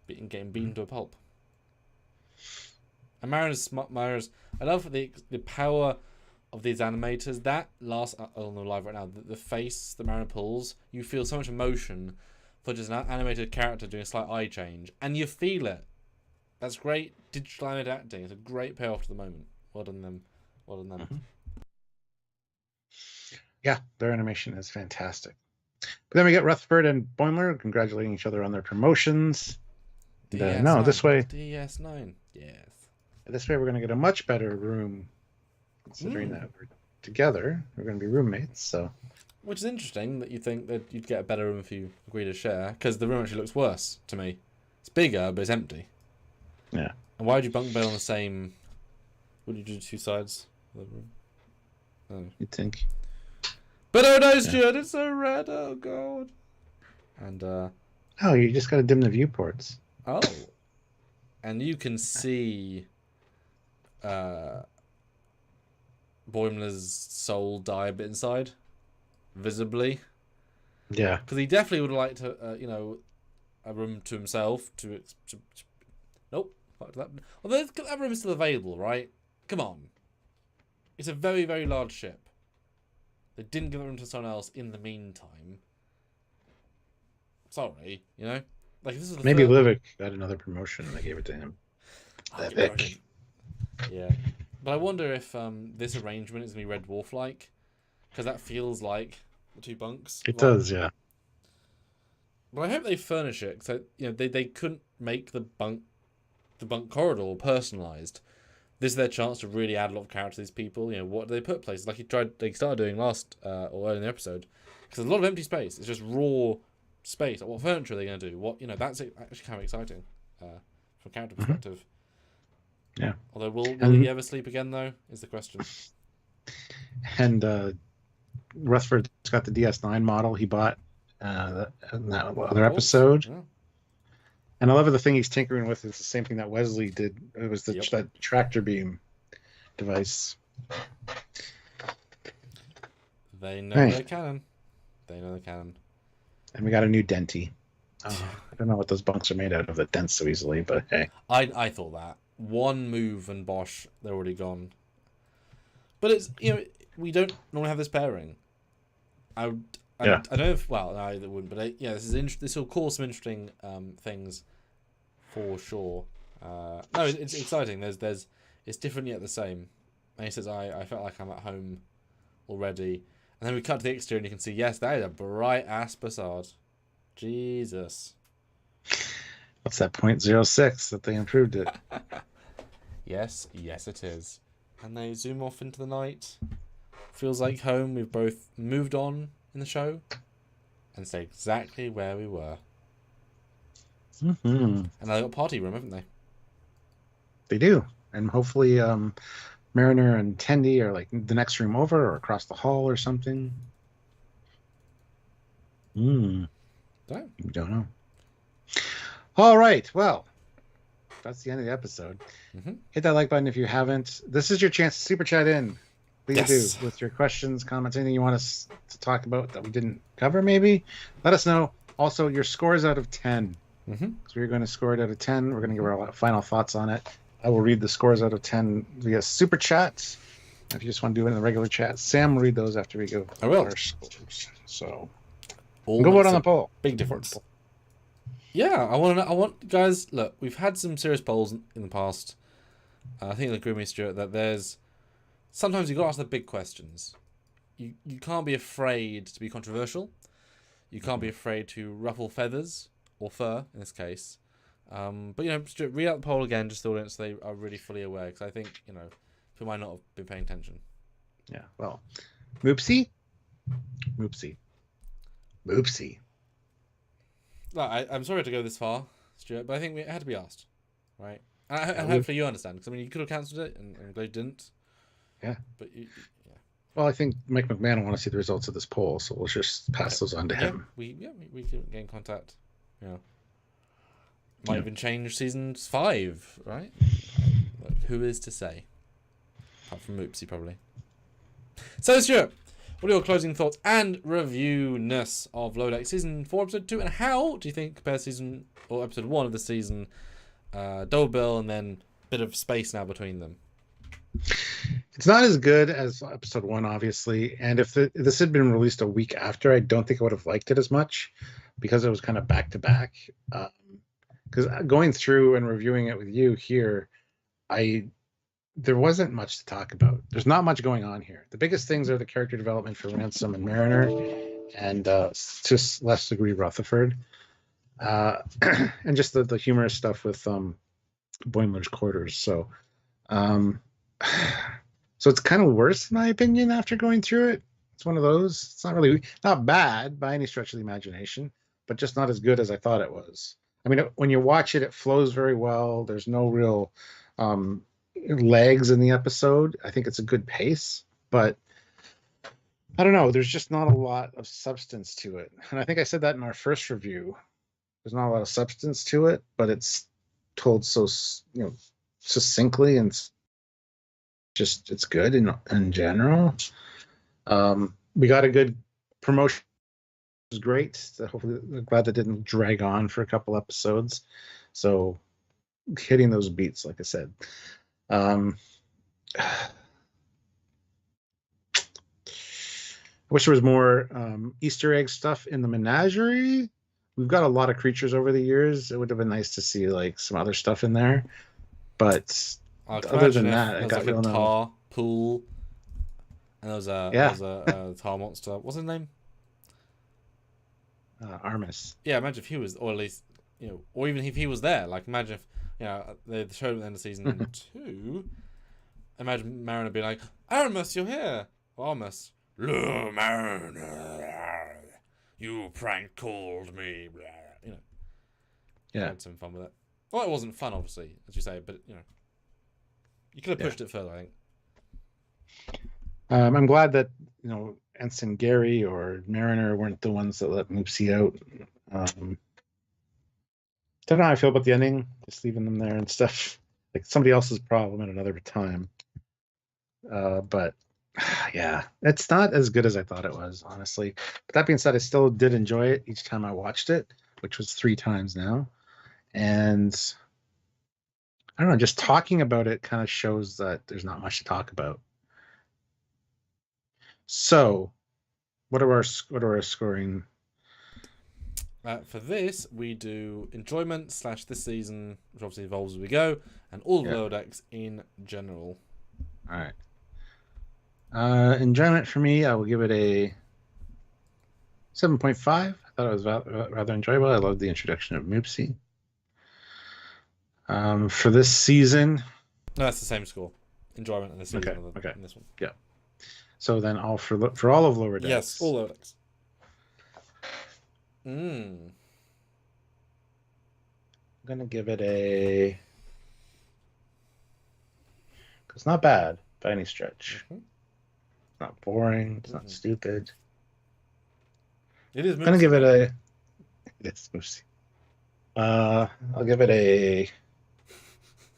getting beaten to a pulp. And Marina's, I love the power of these animators. That last on the live right now, the face that Marina pulls, you feel so much emotion for just an animated character doing a slight eye change, and you feel it. That's great digital animated acting. It's a great payoff to the moment. Well done them. Well done them. Mm-hmm. Yeah, their animation is fantastic. But then we get Rutherford and Boimler congratulating each other on their promotions. No, this way. DS9. Yes. This way we're going to get a much better room, considering that we're together. We're going to be roommates, so. Which is interesting that you think that you'd get a better room if you agree to share, because the room actually looks worse to me. It's bigger, but it's empty. Yeah. And why would you bunk bed on the same... Would you do two sides of the room? Oh. You'd think. But oh no, Stuart, it's so red, oh god. And, oh, you just got to dim the viewports. Oh. And you can see... Boimler's soul die a bit inside. Visibly. Yeah. Because he definitely would like to, a room to himself. Nope. Although that room is still available, right? Come on. It's a very, very large ship. They didn't give the room to someone else in the meantime. Sorry, Like this is the Maybe Livik got another promotion and they gave it to him. Livik. Yeah. But I wonder if this arrangement is going to be Red Dwarf-like. Because that feels like the two bunks. It does, yeah. But I hope they furnish it. So they couldn't make the bunk corridor personalised. This is their chance to really add a lot of character to these people. What do they put places? Like they started doing last or early in the episode. Because there's a lot of empty space. It's just raw space. Like, what furniture are they going to do? That's actually kind of exciting from a character perspective. Yeah. Although will he ever sleep again though? Is the question. And Rutherford's got the DS9 model he bought in that other episode. Yeah. And I love the thing he's tinkering with is the same thing that Wesley did. It was that tractor beam device. They know their canon. They know the canon. And we got a new Denty. I don't know what those bunks are made out of that dent so easily, but hey. I thought that. One move and Bosch, they're already gone. But it's, we don't normally have this pairing. I Yeah. don't know if well, no, it wouldn't. But yeah, this will cause some interesting things for sure. No, it's exciting. It's different yet the same. And he says, I felt like I'm at home already. And then we cut to the exterior and you can see, yes, that is a bright ass facade. Jesus. What's that 0.06 that they improved it? Yes, it is. And they zoom off into the night. Feels like home. We've both moved on in the show and stay exactly where we were. Mm-hmm. And they've got a party room, haven't they? They do. And hopefully Mariner and Tendi are like the next room over or across the hall or something. We don't know. All right. Well, that's the end of the episode. Mm-hmm. Hit that like button if you haven't. This is your chance to super chat in. Please Yes. do, with your questions, comments, anything you want us to talk about that we didn't cover, maybe. Let us know. Also, your scores out of 10. Mm-hmm. So we're going to score it out of 10. We're going to give our final thoughts on it. I will read the scores out of 10 via super chats. If you just want to do it in the regular chat, Sam will read those after we go. I will. Our scores. So All go vote makes on a the poll. Big difference. Yeah, I want guys. Look, we've had some serious polls in the past. I think you'll agree with me, Stuart, that there's sometimes you've got to ask the big questions. You can't be afraid to be controversial. You can't be afraid to ruffle feathers or fur in this case. But Stuart, read out the poll again, just the audience so they are really fully aware, because I think people might not have been paying attention. Yeah. Well, Moopsie. Look, I'm sorry to go this far, Stuart, but I think it had to be asked, right? And hopefully you understand, because you could have cancelled it, and I'm glad you didn't. Yeah. But yeah. Well, I think Mike McMahon will want to see the results of this poll, so we'll just pass those on to him. We can get in contact. Might even change season 5, right? Look, who is to say? Apart from Moopsie, probably. So, Stuart, what are your closing thoughts and review-ness of Lower Deck Season 4, Episode 2, and how do you think compares Episode 1 of the season, double bill, and then a bit of space now between them? It's not as good as Episode 1, obviously, and if this had been released a week after, I don't think I would have liked it as much, because it was kind of back-to-back. Because going through and reviewing it with you here, there wasn't much to talk about. There's not much going on here. The biggest things are the character development for Ransom and Mariner, and to less degree Rutherford, and just the humorous stuff with Boimler's quarters. So it's kind of worse in my opinion after going through it. It's one of those. It's not bad by any stretch of the imagination, but just not as good as I thought it was. I mean, when you watch it, it flows very well. There's no real legs in the episode. I think it's a good pace, but I don't know. There's just not a lot of substance to it. And I think I said that in our first review. There's not a lot of substance to it, but it's told so succinctly, and it's good in general. We got a good promotion. Was great. So hopefully, I'm glad that didn't drag on for a couple episodes. So hitting those beats, like I said. I wish there was more Easter egg stuff in the menagerie. We've got a lot of creatures over the years. It would have been nice to see like some other stuff in there. But other than that, I got like a tar pool, and there was a tar monster. What's his name? Armis. Yeah, imagine if he was, or at least, or even if he was there. Like, imagine if, they showed him at the end of season 2. Imagine Mariner being like, Aramis, you're here. Armis, Mariner, you prank called me. Yeah. Had some fun with it. Well, it wasn't fun, obviously, as you say, but, you could have pushed it further, I think. I'm glad that, Ensign Gary or Mariner weren't the ones that let Moopsie out. Don't know how I feel about the ending, just leaving them there and stuff. Like somebody else's problem at another time. But yeah, it's not as good as I thought it was, honestly. But that being said, I still did enjoy it each time I watched it, which was 3 times now. And I don't know, just talking about it kind of shows that there's not much to talk about. So What are our scoring? For this, we do enjoyment / this season, which obviously evolves as we go, and all the lower decks in general. All right. Enjoyment for me, I will give it a 7.5. I thought it was rather enjoyable. I love the introduction of Moopsie. For this season, no, that's the same score. Enjoyment in this season. Okay. In this one. Yeah. So then all for all of lower decks. Yes, all lower decks. I'm gonna give it a. It's not bad by any stretch. Mm-hmm. It's not boring. It's not stupid. It is. I'm gonna give it a. It's Moopsie. I'll give it a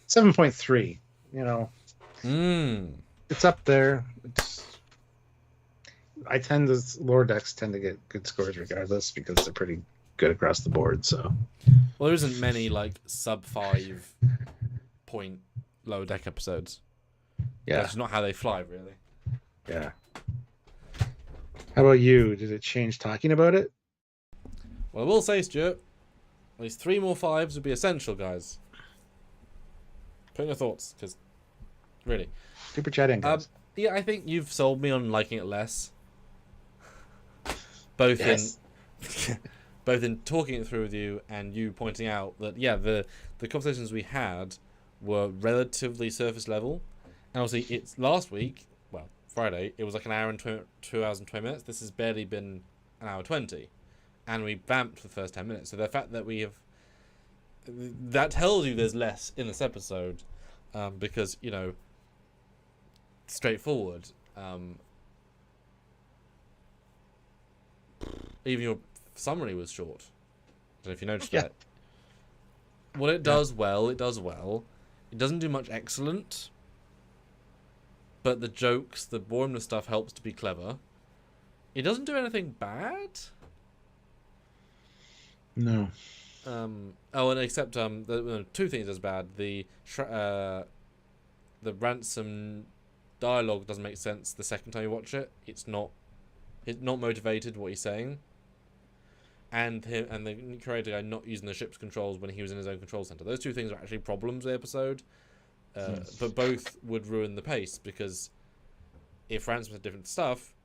7.3. You know, it's up there. Lower decks tend to get good scores regardless because they're pretty good across the board. So, well, there isn't many like sub 5 point lower deck episodes. Yeah, that's not how they fly, really. Yeah. How about you? Did it change talking about it? Well, I will say, Stuart, at least 3 more 5s would be essential, guys. Put in your thoughts, because really. Super chat in, guys. Yeah, I think you've sold me on liking it less. Both in talking it through with you and you pointing out that the conversations we had were relatively surface level, and obviously it's last week, well Friday, it was like an hour and 2 hours and 20 minutes. This has barely been an hour 20, and we vamped for the first 10 minutes. So the fact that that tells you there's less in this episode, because straightforward. Even your summary was short. I don't know if you noticed that. What it does well, it does well. It doesn't do much excellent, but the jokes, the boringness stuff helps to be clever. It doesn't do anything bad. No. And except the 2 things as bad. The ransom dialogue doesn't make sense the second time you watch it. It's not motivated what he's saying. And the creator guy not using the ship's controls when he was in his own control center. Those 2 things are actually problems of the episode. But both would ruin the pace, because if Ransom had different stuff,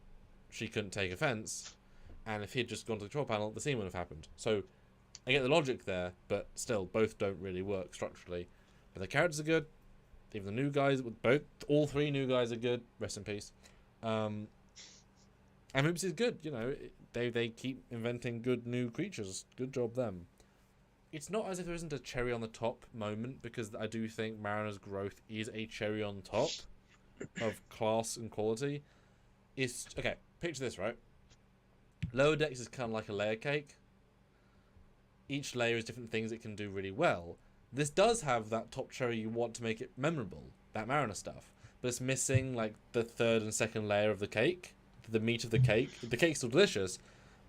she couldn't take offense, and if he'd just gone to the control panel, the scene wouldn't have happened. So I get the logic there, but still, both don't really work structurally. But the characters are good. Even the new guys, all 3 new guys are good. Rest in peace. And Moopsies is good. They keep inventing good new creatures. Good job, them. It's not as if there isn't a cherry on the top moment, because I do think Mariner's growth is a cherry on top of class and quality. Okay, picture this, right? Lower decks is kind of like a layer cake. Each layer is different things it can do really well. This does have that top cherry you want to make it memorable, that Mariner stuff. But it's missing like the 3rd and 2nd layer of the cake, the meat of the cake. The cake's still delicious,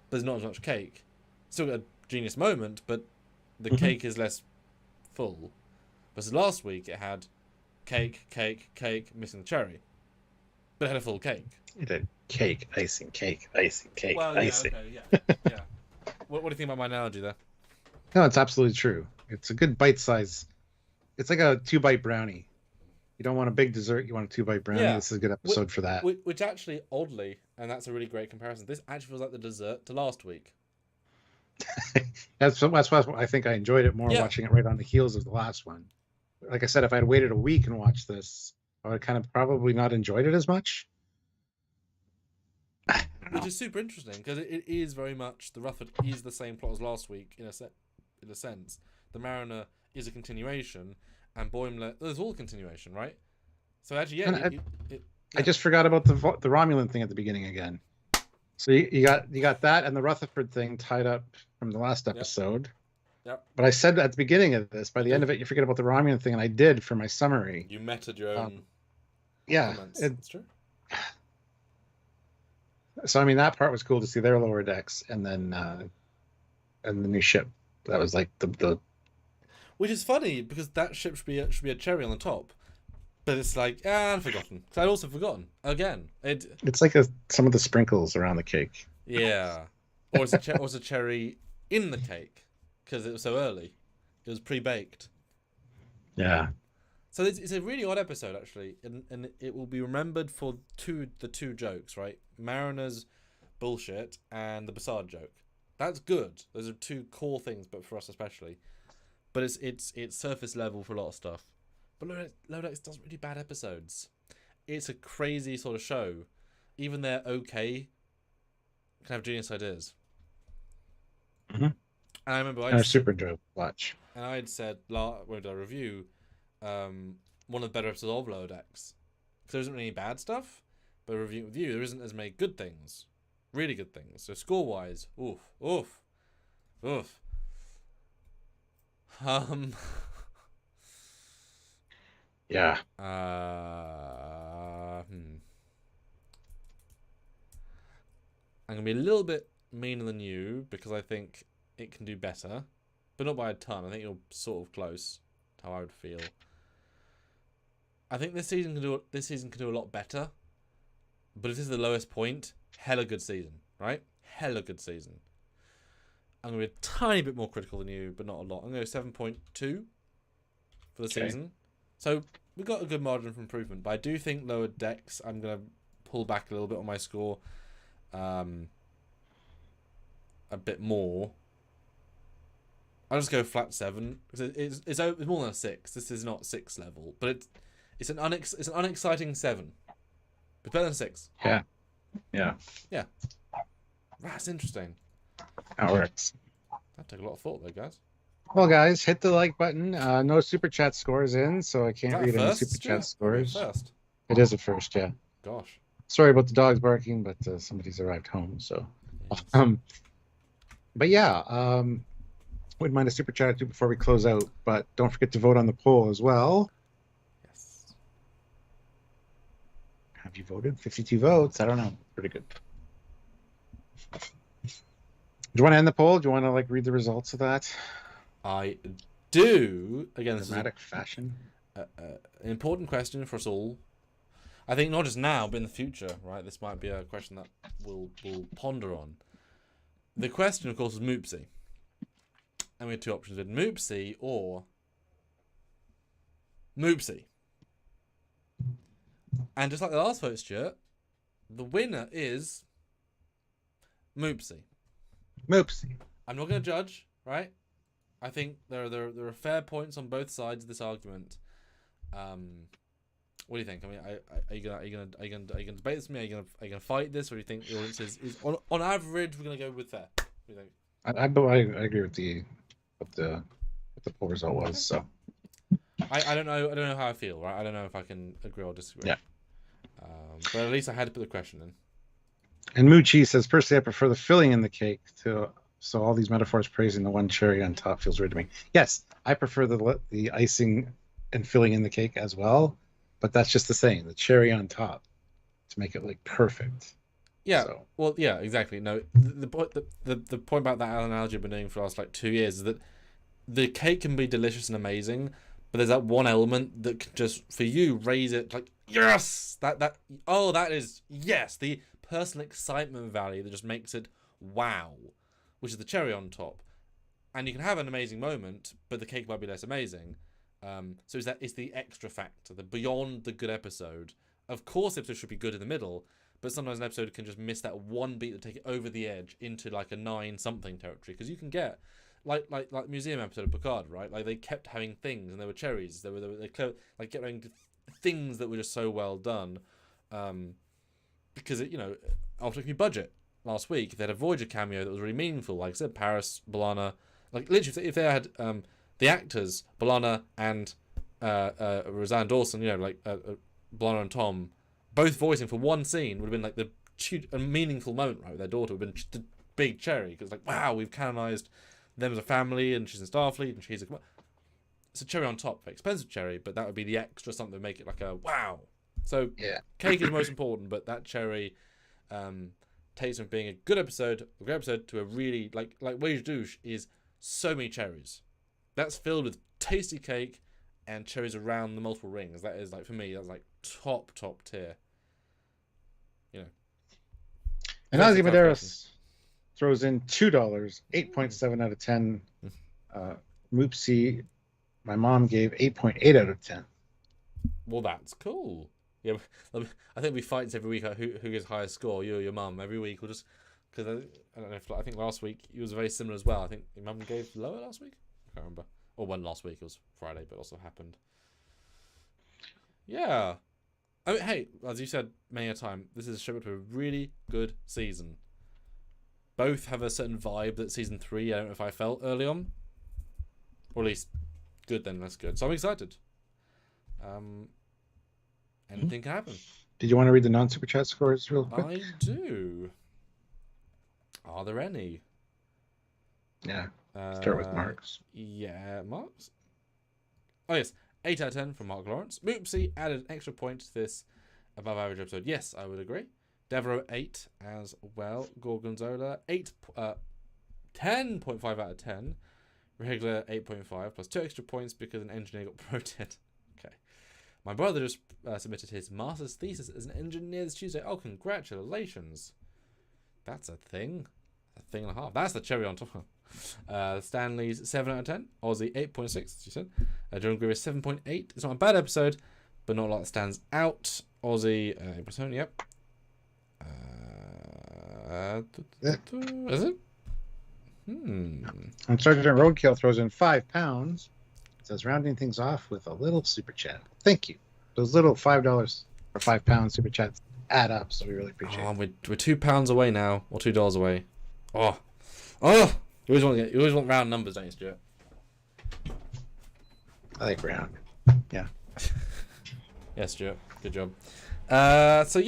but there's not as much cake. Still got a genius moment, but the cake is less full. Versus last week, it had cake, missing the cherry. But it had a full cake. It had cake, icing, icing. Well, icing. Yeah. What do you think about my analogy there? No, it's absolutely true. It's a good bite size. It's like a 2-bite brownie. You don't want a big dessert, you want a 2-bite brownie. Yeah. This is a good episode for that. Which actually, oddly, and that's a really great comparison, this actually feels like the dessert to last week. That's why I think I enjoyed it more watching it right on the heels of the last one. Like I said, if I had waited a week and watched this, I would have kind of probably not enjoyed it as much. Which is super interesting, because it is very much, the Rutherford is the same plot as last week in a sense. The Mariner is a continuation, and Boimler, there's all continuation, right? So actually, I just forgot about the Romulan thing at the beginning again. So you got that and the Rutherford thing tied up from the last episode. Yep. But I said at the beginning of this, by the end of it, you forget about the Romulan thing, and I did for my summary. You meted your own. It's true. So I mean, that part was cool to see their lower decks, and then and the new ship. That was like the. Which is funny, because that ship should be a cherry on the top. But it's like, and forgotten. So I'd also forgotten again. It's like some of the sprinkles around the cake. Yeah, or it's a cherry in the cake because it was so early. It was pre-baked. Yeah. So it's a really odd episode actually, and it will be remembered for the two jokes, right? Mariner's bullshit and the Bassard joke. That's good. Those are two core things, but for us especially. But it's surface level for a lot of stuff. But Lodex does really bad episodes. It's a crazy sort of show. Even they're okay can have genius ideas. Mm-hmm. And I remember I super enjoy watch. And I had said when we did our review, one of the better episodes of Lodex. Because there isn't any bad stuff, but reviewing with you, there isn't as many good things. Really good things. So score wise, oof. Yeah. I'm gonna be a little bit meaner than you because I think it can do better, but not by a ton. I think you're sort of close to how I would feel. I think this season can do a lot better, but if this is the lowest point, hella good season, right? Hella good season. I'm gonna be a tiny bit more critical than you, but not a lot. I'm gonna go 7.2 for the season. So we've got a good margin for improvement, but I do think Lower Decks, I'm going to pull back a little bit on my score a bit more. I'll just go flat 7. It's more than a 6. This is not 6 level, but it's an unexciting 7. It's better than 6. Yeah. That's interesting. That works. That took a lot of thought though, guys. Well, guys, hit the like button. No super chat scores in, so I can't read any super chat scores. First. It is a first, yeah. Gosh. Sorry about the dogs barking, but somebody's arrived home, so. Yes. But yeah, wouldn't mind a super chat or two before we close out, but don't forget to vote on the poll as well. Yes. Have you voted? 52 votes. I don't know. Pretty good. Do you want to end the poll? Do you want to read the results of that? I do. Again, this dramatic fashion. An important question for us all. I think not just now, but in the future, right? This might be a question that we'll ponder on. The question, of course, is Moopsie. And we had two options: with Moopsie or Moopsie. And just like the last vote, Stuart, the winner is Moopsie. Moopsie. I'm not going to judge, right? I think there are fair points on both sides of this argument. What do you think? I mean, are you gonna debate this with me? Are you gonna fight this, or do you think the audience is on average we're gonna go with fair? What do you think? I agree with what the poll result was. So I don't know how I feel. Right? I don't know if I can agree or disagree. Yeah. But at least I had to put the question in. And Moochie says, personally, I prefer the filling in the cake so all these metaphors praising the one cherry on top feels weird to me. Yes, I prefer the icing and filling in the cake as well, but that's just the saying, the cherry on top to make it perfect. Yeah. So. Well, yeah, exactly. No, the point about that analogy I've been doing for the last 2 years is that the cake can be delicious and amazing, but there's that one element that can just for you raise it yes, that is yes, the personal excitement value that just makes it wow, which is the cherry on top. And you can have an amazing moment, but the cake might be less amazing. So it's the extra factor, the beyond the good episode. Of course, the episode should be good in the middle, but sometimes an episode can just miss that one beat that take it over the edge into a 9-something territory. Because you can get like museum episode of Picard, right? They kept having things, and there were cherries. They kept having things that were just so well done, because it ultimately budget. Last week, they had a Voyager cameo that was really meaningful. Like I said, Paris, B'Elanna, literally, if they had the actors B'Elanna and Roseanne Dawson, B'Elanna and Tom, both voicing for one scene, would have been a meaningful moment, right? With their daughter would have been the big cherry, because wow, we've canonized them as a family, and she's in Starfleet, and she's it's a cherry on top, expensive cherry, but that would be the extra something to make it a wow. So yeah, cake is most important, but that cherry takes from being a good episode, a great episode, to a really like Wage Douche is so many cherries. That's filled with tasty cake, and cherries around the multiple rings. That is, like, for me, that's like top tier. You know. And Ozzy Medeiros throws in $2, 8.7 out of 10. Moopsie, my mom gave 8.8 out of 10. Well, that's cool. Yeah, I think we fight every week who gets highest score. You or your mum every week. We'll just because I don't know if I think last week it was very similar as well. I think your mum gave lower last week. I can't remember. Or one last week. It was Friday, but also happened. Yeah. I mean, hey, as you said many a time, this is shaped up to a really good season. Both have a certain vibe that season 3, I don't know if I felt early on. Or at least good then, that's good. So I'm excited. Anything can happen. Did you want to read the non-super chat scores real quick? I do. Are there any? Yeah. Start with Mark's. Yeah, Mark's. Oh, yes. 8 out of 10 from Mark Lawrence. Moopsie added an extra point to this above average episode. Yes, I would agree. Devereaux 8 as well. Gorgonzola 10.5 out of 10. Regular 8.5 plus 2 extra points because an engineer got promoted. Okay. My brother just submitted his master's thesis as an engineer this Tuesday. Oh, congratulations. That's a thing. A thing and a half. That's the cherry on top. Stanley's 7 out of 10. Aussie 8.6, as you said. John Greer 7.8. It's not a bad episode, but not a lot that stands out. Aussie 8%, yep. Is it? And Sergeant Roadkill throws in £5. Says rounding things off with a little super chat. Thank you. Those little $5 or £5 super chats add up, so we really appreciate it. We're £2 away now, or $2 away. Oh! You always want round numbers, don't you, Stuart? I like round. Yeah. Yeah, Stuart. Good job. So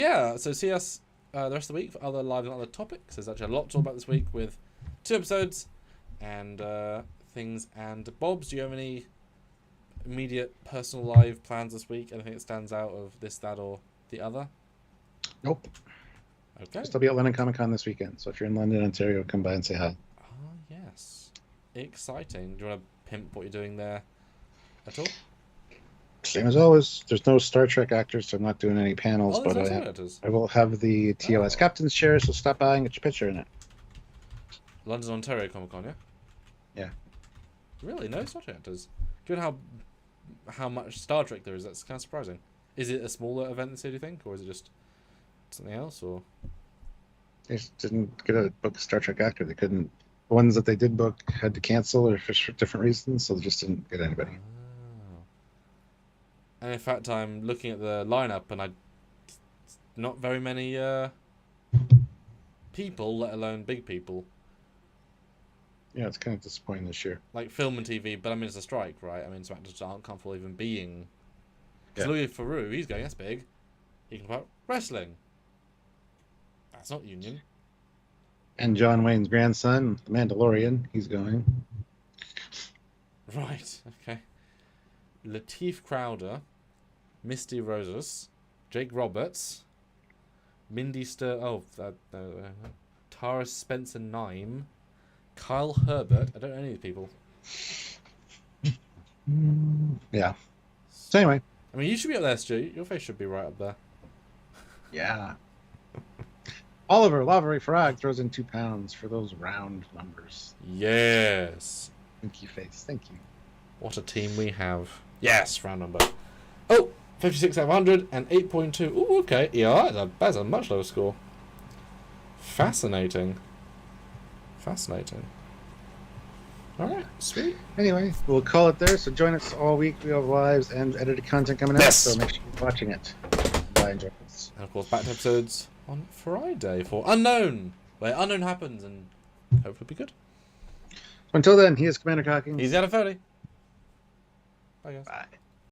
see us the rest of the week for other live and other topics. There's actually a lot to talk about this week with 2 episodes and things. And Bobs, do you have any immediate personal live plans this week? Anything that stands out of this, that, or the other? Nope. Okay. Just I'll be at London Comic Con this weekend. So if you're in London, Ontario, come by and say hi. Ah, yes. Exciting. Do you want to pimp what you're doing there at all? Same as always. There's no Star Trek actors, so I'm not doing any panels. But I will have the TOS Captain's chair, so stop by and get your picture in it. London, Ontario Comic Con, yeah? Yeah. Really? No Star Trek actors? Given how much Star Trek there is, that's kind of surprising. Is it a smaller event this year, do you think? Or is it just something else? Or They just didn't get a book Star Trek actor. They couldn't. The ones that they did book had to cancel or for different reasons, so they just didn't get anybody. And in fact, I'm looking at the lineup, and not very many people, let alone big people. Yeah, it's kind of disappointing this year. Like film and TV, but I mean it's a strike, right? I mean some actors aren't comfortable even being. Because Louis Theroux, he's going, that's big. He can talk about wrestling. That's not union. And John Wayne's grandson, the Mandalorian, he's going. Right. Okay. Lateef Crowder, Misty Rosas, Jake Roberts, Mindy Tara Spencer Nime, Kyle Herbert. I don't know any of these people. Yeah. So anyway. I mean, you should be up there, Stu. Your face should be right up there. Yeah. Oliver Lavery Frog throws in £2 for those round numbers. Yes. Thank you, face. Thank you. What a team we have. Yes, round number. Oh, 56 out of 100 and 8.2. Ooh, okay. Yeah, that's a much lower score. Fascinating. Alright, sweet. Anyway, we'll call it there. So join us all week. We have lives and edited content coming out. Yes. So make sure you're watching it. Bye, enjoy this. And of course, back to episodes on Friday for Unknown, where Unknown happens and hopefully be good. Until then, he is Commander Cockings. He's out of 30. Bye, guys. Bye.